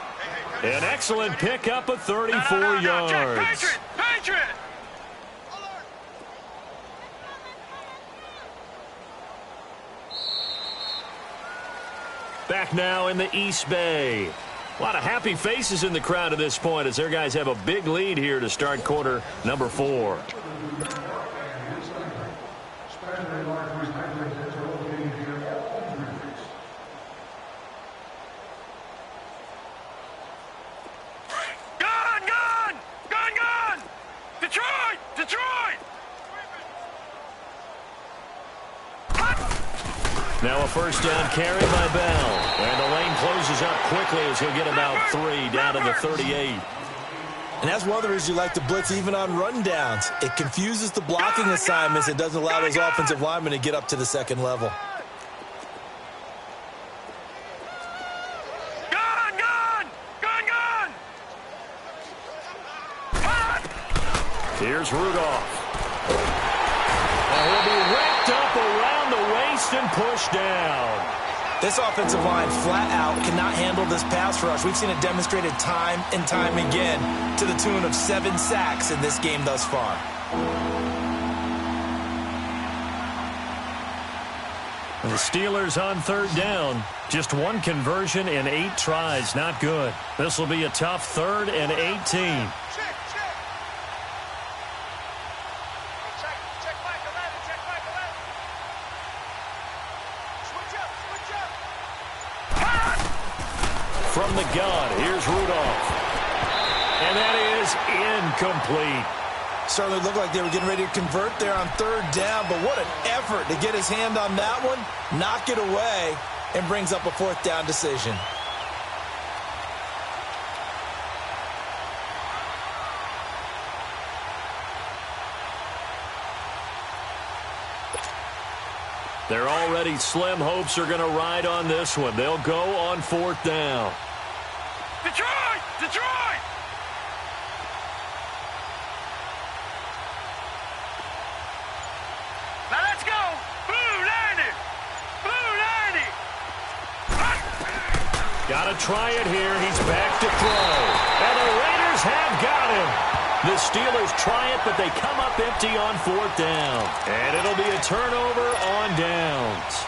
An excellent pickup of 34 yards. Patriot! Back now in the East Bay. A lot of happy faces in the crowd at this point as their guys have a big lead here to start quarter number 4. Gun! Detroit! Now a first down carry by Bell. And the lane closes up quickly as he'll get about 3 down to the 38. And that's one of the reasons you like to blitz even on rundowns. It confuses the blocking assignments. It doesn't allow those offensive linemen to get up to the second level. Gun! Here's Rudolph. And he'll be wrapped up around the waist and pushed down. This offensive line flat out cannot handle this pass rush. We've seen it demonstrated time and time again to the tune of 7 sacks in this game thus far. And the Steelers on third down. Just 1 conversion in 8 tries. Not good. This will be a tough 3rd and 18. From the gun, here's Rudolph. And that is incomplete. Certainly looked like they were getting ready to convert there on third down, but what an effort to get his hand on that one, knock it away, and brings up a 4th down decision. Their already slim hopes are going to ride on this one. They'll go on 4th down. Detroit! Now let's go! Blue 90! Got to try it here. He's back to throw. And the Raiders have got him. The Steelers try it, but they come up empty on 4th down. And it'll be a turnover on downs.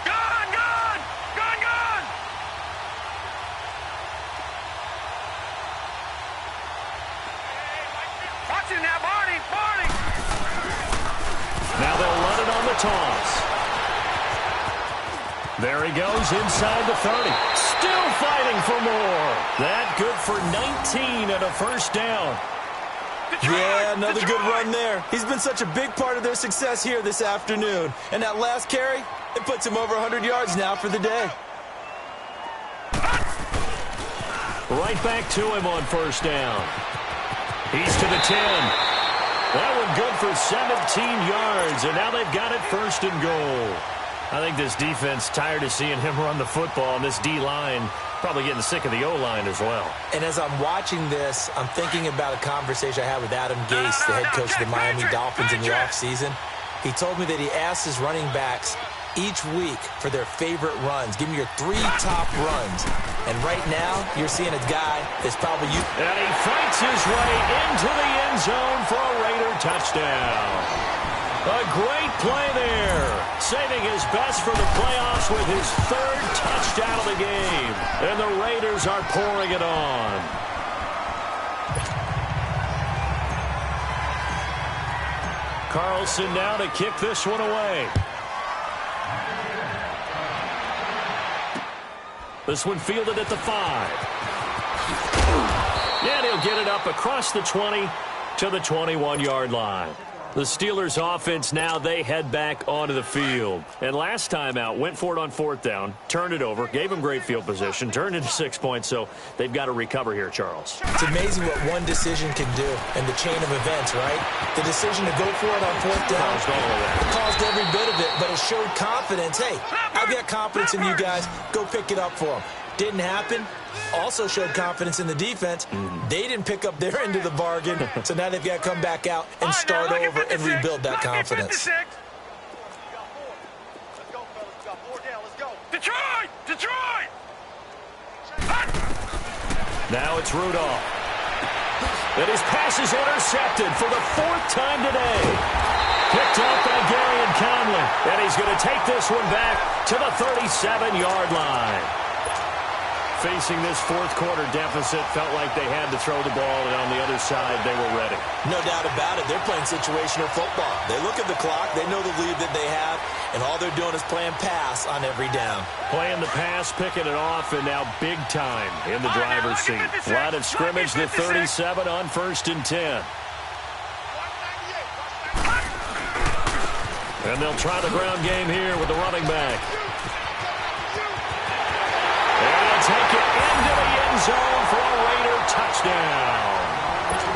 Gun! Watch it now, Barney! Now they'll run it on the toss. There he goes inside the 30. Still fighting for more. That good for 19 and a first down. Yeah, another good run there. He's been such a big part of their success here this afternoon. And that last carry, it puts him over 100 yards now for the day. Right back to him on first down. He's to the 10. That one good for 17 yards, and now they've got it 1st and goal. I think this defense tired of seeing him run the football, and this D-line probably getting sick of the O-line as well. And as I'm watching this, I'm thinking about a conversation I had with Adam Gase, the head coach of the Miami Dolphins in the offseason. He told me that he asked his running backs each week for their favorite runs. Give me your 3 top runs. And right now, you're seeing a guy that's probably you. And he fights his way into the end zone for a Raider touchdown. A great play there. Saving his best for the playoffs with his 3rd touchdown of the game. And the Raiders are pouring it on. Carlson now to kick this one away. This one fielded at the 5. And he'll get it up across the 20 to the 21-yard line. The Steelers offense now, they head back onto the field. And last time out, went for it on 4th down, turned it over, gave them great field position, turned into 6 points, so they've got to recover here, Charles. It's amazing what one decision can do in the chain of events, right? The decision to go for it on 4th down caused every bit of it. but it showed confidence. Hey, I've got confidence in you guys. Go pick it up for them. Didn't happen. Also showed confidence in the defense. They didn't pick up their end of the bargain, so now they've got to come back out and start over and rebuild that confidence. Detroit! Detroit! Now it's Rudolph. And his pass is intercepted for the 4th time today. Picked up by Gary and Conley. And he's going to take this one back to the 37-yard line. Facing this fourth-quarter deficit, felt like they had to throw the ball, and on the other side, they were ready. No doubt about it. They're playing situational football. They look at the clock. They know the lead that they have, and all they're doing is playing pass on every down. Playing the pass, picking it off, and now big time in the driver's seat. Line of scrimmage, the 37 on 1st and 10. And they'll try the ground game here with the running back. And they'll take it into the end zone for a Raider touchdown.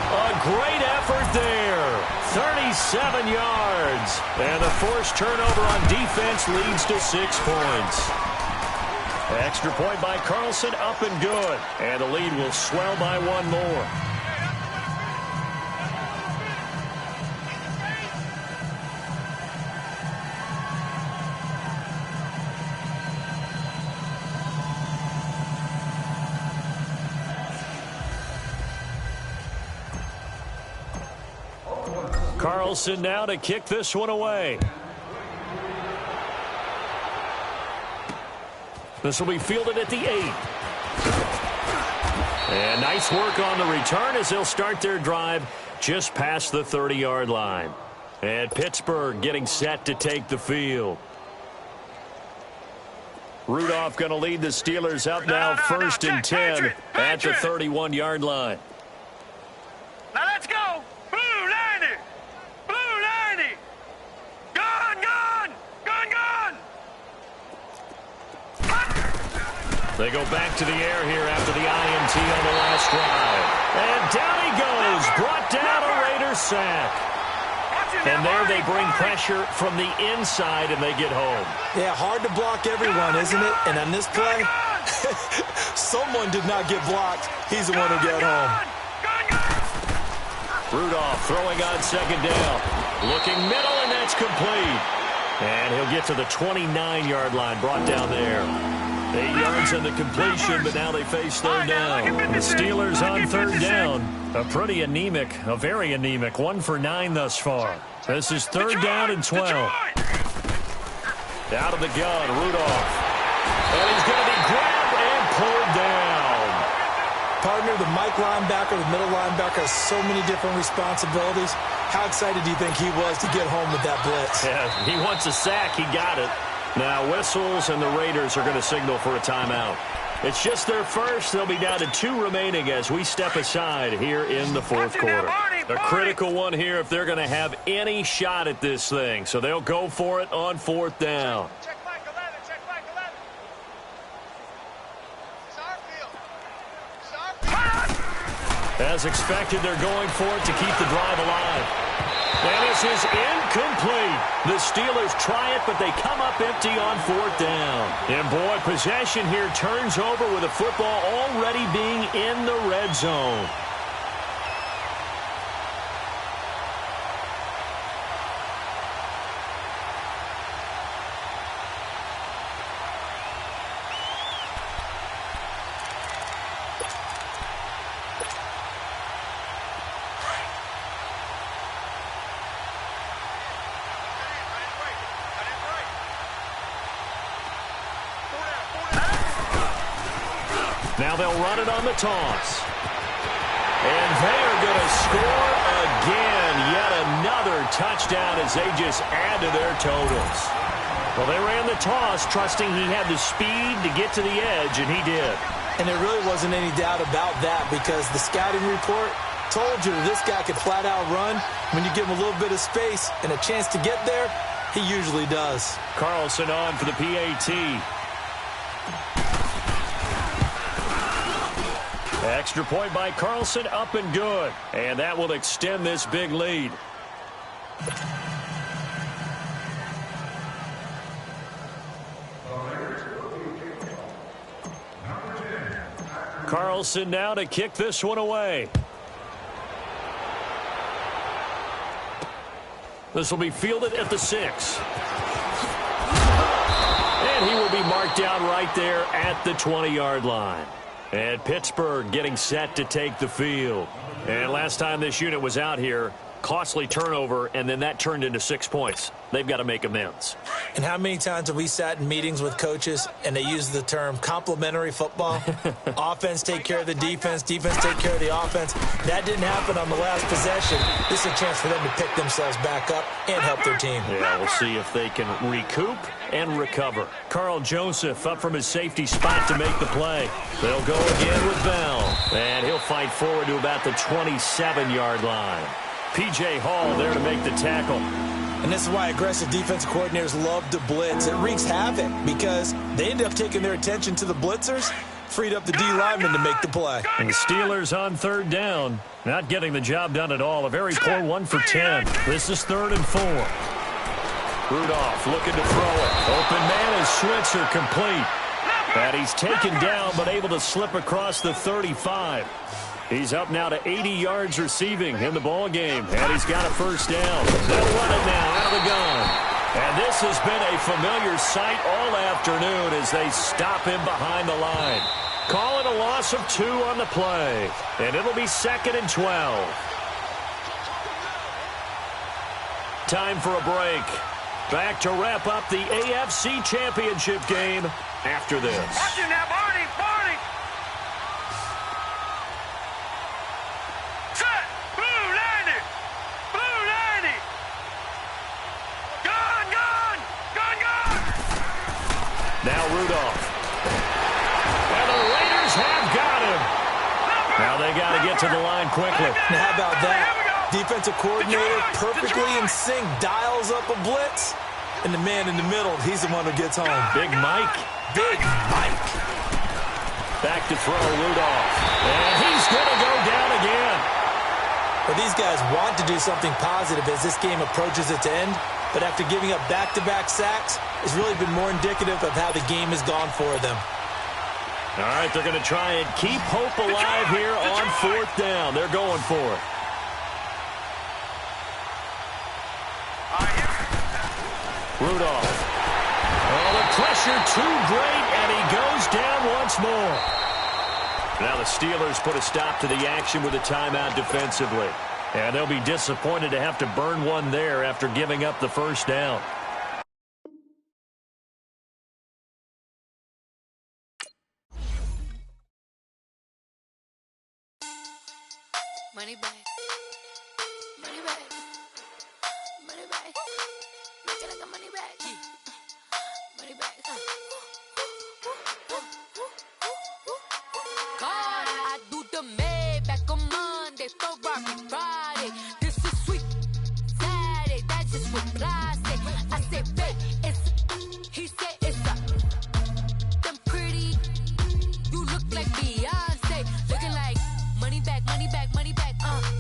A great effort there. 37 yards. And the forced turnover on defense leads to 6 points. Extra point by Carlson, up and good. And the lead will swell by 1 more. Carlson now to kick this one away. This will be fielded at the 8. And nice work on the return as they'll start their drive just past the 30-yard line. And Pittsburgh getting set to take the field. Rudolph going to lead the Steelers up now 1st and 10 at the 31-yard line. Now let's go. Blue 90. Blue 90. Gone, gone. Gone, gone. They go back to the air here after the INT on the last drive. And down he goes. Brought down a Raiders sack. And there they bring pressure from the inside and they get home. Yeah, hard to block everyone, isn't it? And on this play, someone did not get blocked. He's the one who got home. Rudolph throwing on 2nd down. Looking middle, and that's complete. And he'll get to the 29-yard line, brought down there. 8 yards on the completion, but now they face 3rd down. The Steelers on 3rd down. A pretty anemic, a very anemic 1 for 9 thus far. This is 3rd down and 12. Out of the gun, Rudolph. And he's going to be grabbed and pulled down. Partner, the Mike linebacker, the middle linebacker has so many different responsibilities. How excited do you think he was to get home with that blitz? Yeah, he wants a sack. He got it. Now whistles, and the Raiders are going to signal for a timeout. It's just their first. They'll be down to 2 remaining as we step aside here in the 4th quarter. A critical one here if they're going to have any shot at this thing. So they'll go for it on 4th down. Check Mike 11. Check Mike 11. As expected, they're going for it to keep the drive alive. And this is incomplete. The Steelers try it, but they come up empty on 4th down. And boy, possession here turns over with the football already being in the red zone. Now they'll run it on the toss. And they are going to score again. Yet another touchdown as they just add to their totals. Well, they ran the toss, trusting he had the speed to get to the edge, and he did. And there really wasn't any doubt about that because the scouting report told you that this guy could flat out run. When you give him a little bit of space and a chance to get there, he usually does. Carlson on for the PAT. Extra point by Carlson, up and good. And that will extend this big lead. Carlson now to kick this one away. This will be fielded at the 6. And he will be marked down right there at the 20-yard line. And Pittsburgh getting set to take the field. And last time this unit was out here, costly turnover, and then that turned into 6 points. They've got to make amends. And how many times have we sat in meetings with coaches and they use the term complementary football? Offense take care of the defense, defense take care of the offense. That didn't happen on the last possession. This is a chance for them to pick themselves back up and help their team. Yeah, we'll see if they can recoup and recover. Carl Joseph up from his safety spot to make the play. They'll go again with Bell, and he'll fight forward to about the 27-yard line. P.J. Hall there to make the tackle. And this is why aggressive defensive coordinators love to blitz. It wreaks havoc because they end up taking their attention to the blitzers, freed up the D lineman to make the play. And the Steelers on 3rd down, not getting the job done at all. A very poor 1 for 10. This is 3rd and 4. Rudolph looking to throw it. Open man is Switzer complete. And he's taken down but able to slip across the 35. He's up now to 80 yards receiving in the ball game, and he's got a first down. They'll run it now out of the gun. And this has been a familiar sight all afternoon as they stop him behind the line. Call it a loss of 2 on the play, and it'll be 2nd and 12. Time for a break. Back to wrap up the AFC Championship game after this. Watch him now, Barney, Barney. Set, blue, landing, blue, landing. Gun, gun, gun, gun. Now Rudolph. And the Raiders have got him. Now they got to get to the line quickly. Now how about that? Defensive coordinator perfectly in sync, dials up a blitz, and the man in the middle, he's the one who gets home. Big Mike. Big Mike. Back to throw Rudolph. And he's going to go down again. Well, these guys want to do something positive as this game approaches its end, but after giving up back-to-back sacks, it's really been more indicative of how the game has gone for them. All right, they're going to try and keep hope alive here on 4th down. They're going for it. Rudolph. Oh, the pressure too great, and he goes down once more. Now the Steelers put a stop to the action with a timeout defensively. And they'll be disappointed to have to burn one there after giving up the first down. Money back. Money back. Money back. Make it like a money back. Money back. God, I do the Maybach on Monday, Ferrari Friday. This is sweet Saturday. That's just what I say. I say, babe, it's. He said it's a. Them pretty. You look like Beyonce. Looking like money back, money back, money back.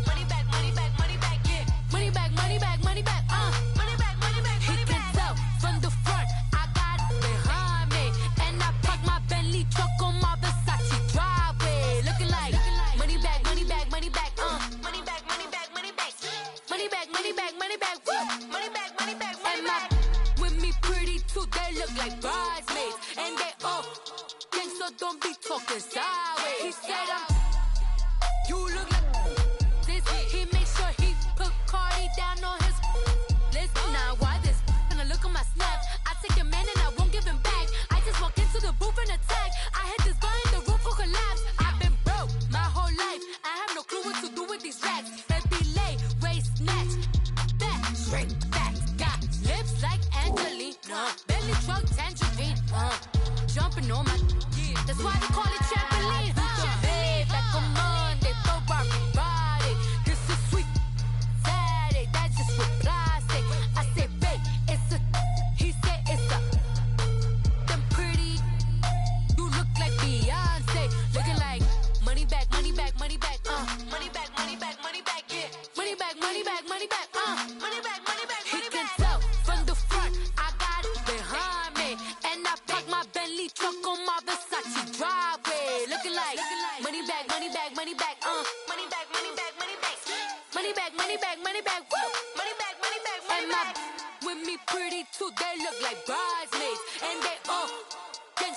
Money back, money back, money back. Yeah. Money back, money back, money back. Money back, money back, money back. He can tell from the front. I got it behind me, and I park my Bentley truck on my Versace driveway. Looking like money back, money back, money back. Money back, money back, money back. Money back, money back, money back. Money back, money back, money back. With me pretty too, they look like bridesmaids, and they all gang, so don't be talking sideways. He said you look like this. He makes sure he put Cardi down on his list. Now why this? Gonna look at my snap. I take a man and I won't give him back. I just walk into the booth and attack. I hit this guy in the roof will collapse. I've been broke my whole life. I have no clue what to do with these racks. Baby lay, waist snatch, back, shrink, back. Got lips like Angelina, belly truck tangerine. Jumping on my, that's why they call it trampoline. Babe, like a Monday, Ferrari Friday. This is sweet Saturday, that's just what I say. I say, babe, it's a, he said it's a. Them pretty, you look like Beyonce. Looking like money back, money back, money back. Money back, money back, money back. Yeah. Money back, money back, money back. Money back, money back, money back. He can tell from the front, I got it behind me, and I park my Bentley truck on my Versace driveway. Looking like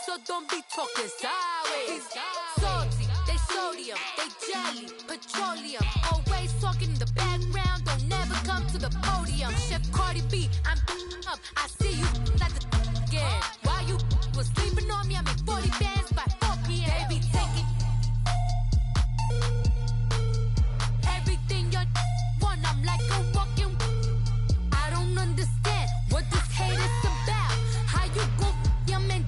so don't be talking sideways. Salty, they sodium, they jelly, petroleum. Always talking in the background, don't never come to the podium. Chef Cardi B, I'm up, I see you at the again. While you was sleeping on me, I make 40 bands by 4 p.m. They be taking everything you want, I'm like a walking. I don't understand what this hate is about. How you go your man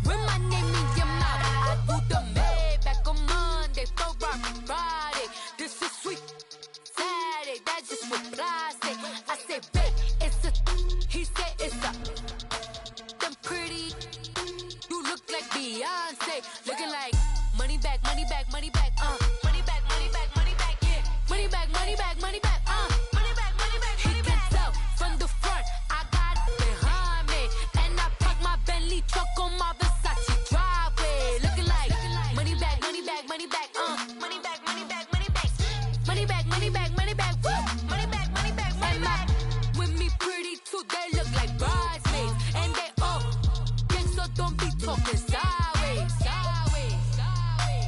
with my name in your mouth? I do the Maybach on Monday, for rock Friday. This is sweet Saturday, that's just what I say. I say, babe, it's a, he said it's a, them pretty, you look like Beyonce, looking like money back, money back, money back, money back, money back, money back, yeah, money back, money back, money back, money back, money back, money back. He can tell from the front, I got it behind me, and I park my Bentley truck on my Versace driveway, looking like money back, money back, money back, money back, money back, money back, money back, money back, money back, money back, money back, money back. With me pretty too, they look like bridesmaids, and they all gang, so don't be talking sideways, sideways, sideways.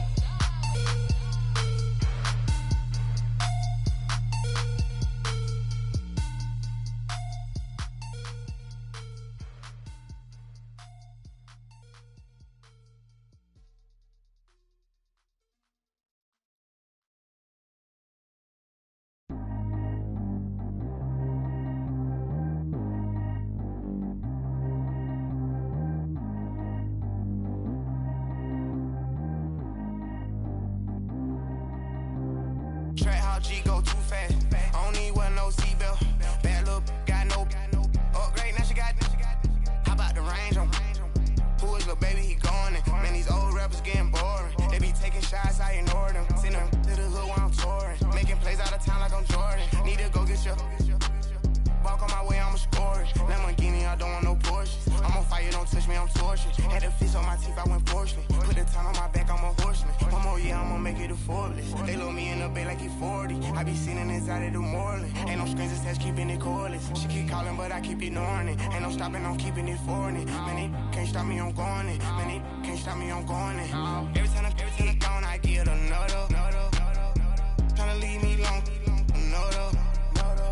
Track how G go too fast. I don't need wear no seatbelt. Bad little got no upgrade. Now she got. How about the range on? Who is little baby? He going in. Man, these old rappers getting boring. They be taking shots, I ignore them. Send them to the hood while I'm touring. Making plays out of town like I'm Jordan. Need to go get your. Walk on my way, I'ma score it. Lamborghini, I don't want no Porsches. I'm on fire, don't touch me, I'm tortured. Had the fish on my teeth, I went porcelain. Put the time on my back, I'm a horseman. One more year, I'ma make it a Forbes. They load me in the bay like he 40. I be sitting inside of the Moreland. Ain't no strings attached, keeping it cordless. She keep calling, but I keep ignoring it. Ain't no stopping, I'm keeping it for it. Man, they can't stop me, I'm going it. Man, they can't stop me, I'm going it. Every time I'm gone, I get another. Tryna leave me long, another.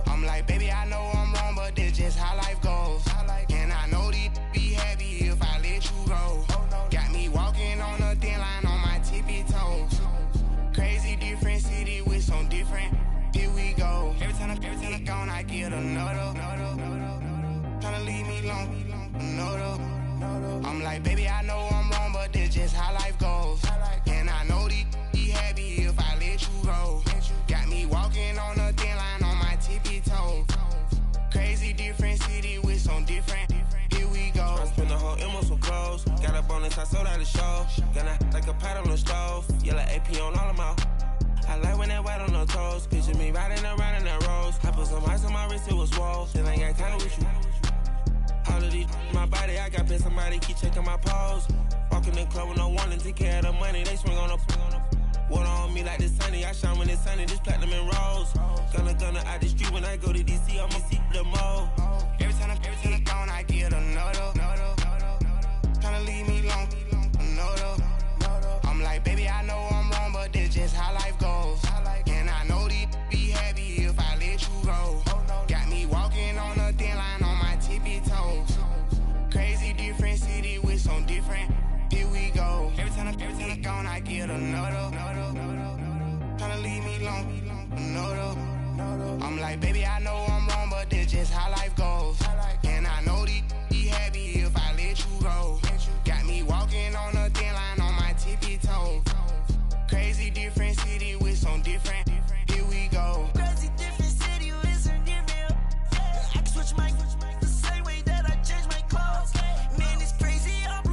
I'm like, baby, I know I'm wrong, but this just how life goes. And I know these be happy if I let you go. Got me walking on a thin line on my tippy toes. Crazy different city with some different. Here we go. Every time I'm gone, I get another. Tryna leave me long, another. I'm like, baby, I know I'm wrong, but this just how life goes. And I know these be happy if I let you go. Got me walking on a thin line on my tippy toes. Crazy different city with some different. Here we go. I spent the whole M on some clothes. Got a bonus, I sold out the show. Gonna like a pot on the stove. Yellow AP on all of my. I like when that white on the toes. Picture me riding around in that rose. I put some ice on my wrist, it was swole. Then I got kinda with you. All of these, my body, I got pay somebody keep checking my pose. Walking in the club with no warning, take care of the money. They swing on the. Water on me like the sunny, I shine when it's sunny, this platinum and rose. Gonna out the street when I go to DC, I'ma see the mall. Every time I'm gone, I get another. Tryna leave me long, another. I'm like, baby, I know I'm wrong, but this just how life goes. And I know these be happy if I let you go. Got me walking on a thin line on my tippy toes. Crazy different city with some different. Here we go. Every time I'm gone, I get another. Tryna leave me long, another. I'm like, baby, I know I'm wrong, but this just how life goes. And I know these be happy if I let you go. Got me walking on a thin line on my tippy toes. Crazy different city with some different. Here we go. Crazy different city with some different. I can switch my the same way that I change my clothes. Man, it's crazy. I'm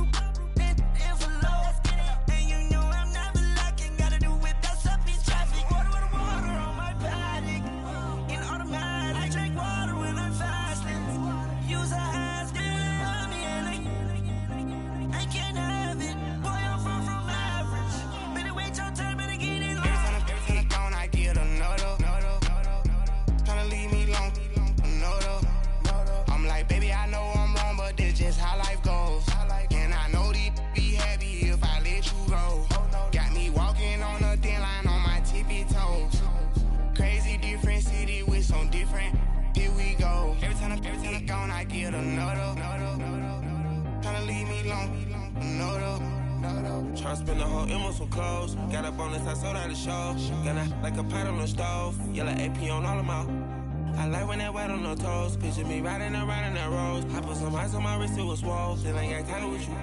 envelope. And you know I'm never lacking. Gotta do it, that's up in traffic. Water on my paddock. In automatic. me long. No, though. Tryna spend the whole M on some clothes. Got up on this, I sold out the show. Gonna like a pot on the stove. Yellow AP on all of my. I like when that white on the toes. Picture me riding around in that rose. I put some ice on my wrist, it was swole. Then I got kinda with you.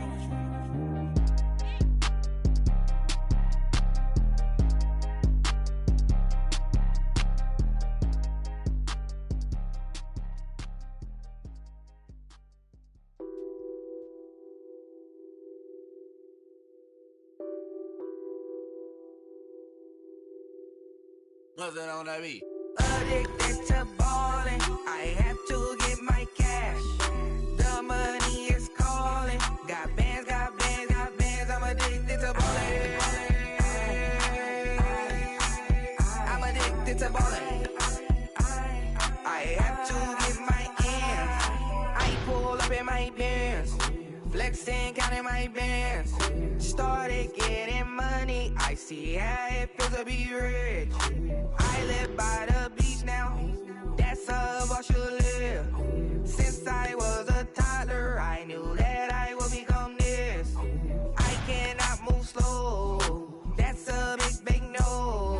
What's that on that beat? Addicted to ballin', I have to get my cash. The money is calling. Got bands, I'm addicted to ballin'. I'm addicted to ballin'. I have to get my ends. I pull up in my bands, flexing, counting my bands. Started getting money, I see how it feels to be rich. I live by the beach now, that's how I should live. Since I was a toddler, I knew that I would become this. I cannot move slow, that's a big no.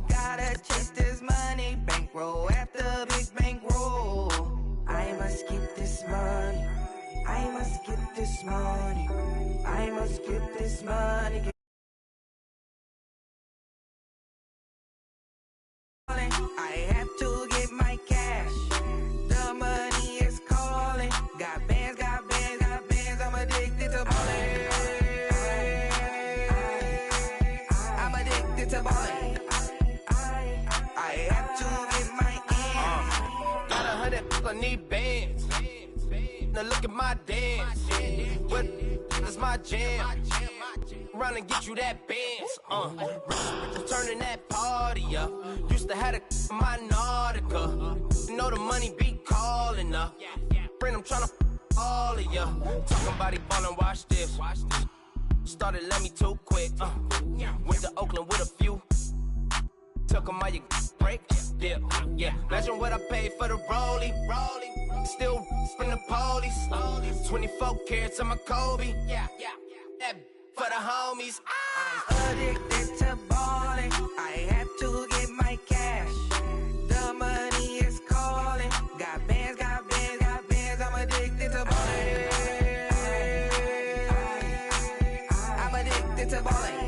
Gotta chase this money, bankroll after big bankroll. I must get this money, I must get this money, I must get this money. I have to get my cash. The money is calling. Got bands, I'm addicted to ballin'. I'm addicted to ballin'. I have to get my ends. Got 100, I need bands. Now look at my dance. What is my jam? Run and get you that bands. Turning that party up. Used to have a my Nautica. You know the money be calling up. Friend, I'm tryna all of ya. Talking about he ballin', watch this. Started let me too quick. Went to Oakland with a few. Took 'em all you break. Dip. Yeah. Imagine what I paid for the rollie. Still from the police. 24 carats on my Kobe. That for the homies. I'm addicted to ballin'. I have to get my cash. The money is calling. Got bands, I'm addicted to ballin'. I'm addicted to ballin'.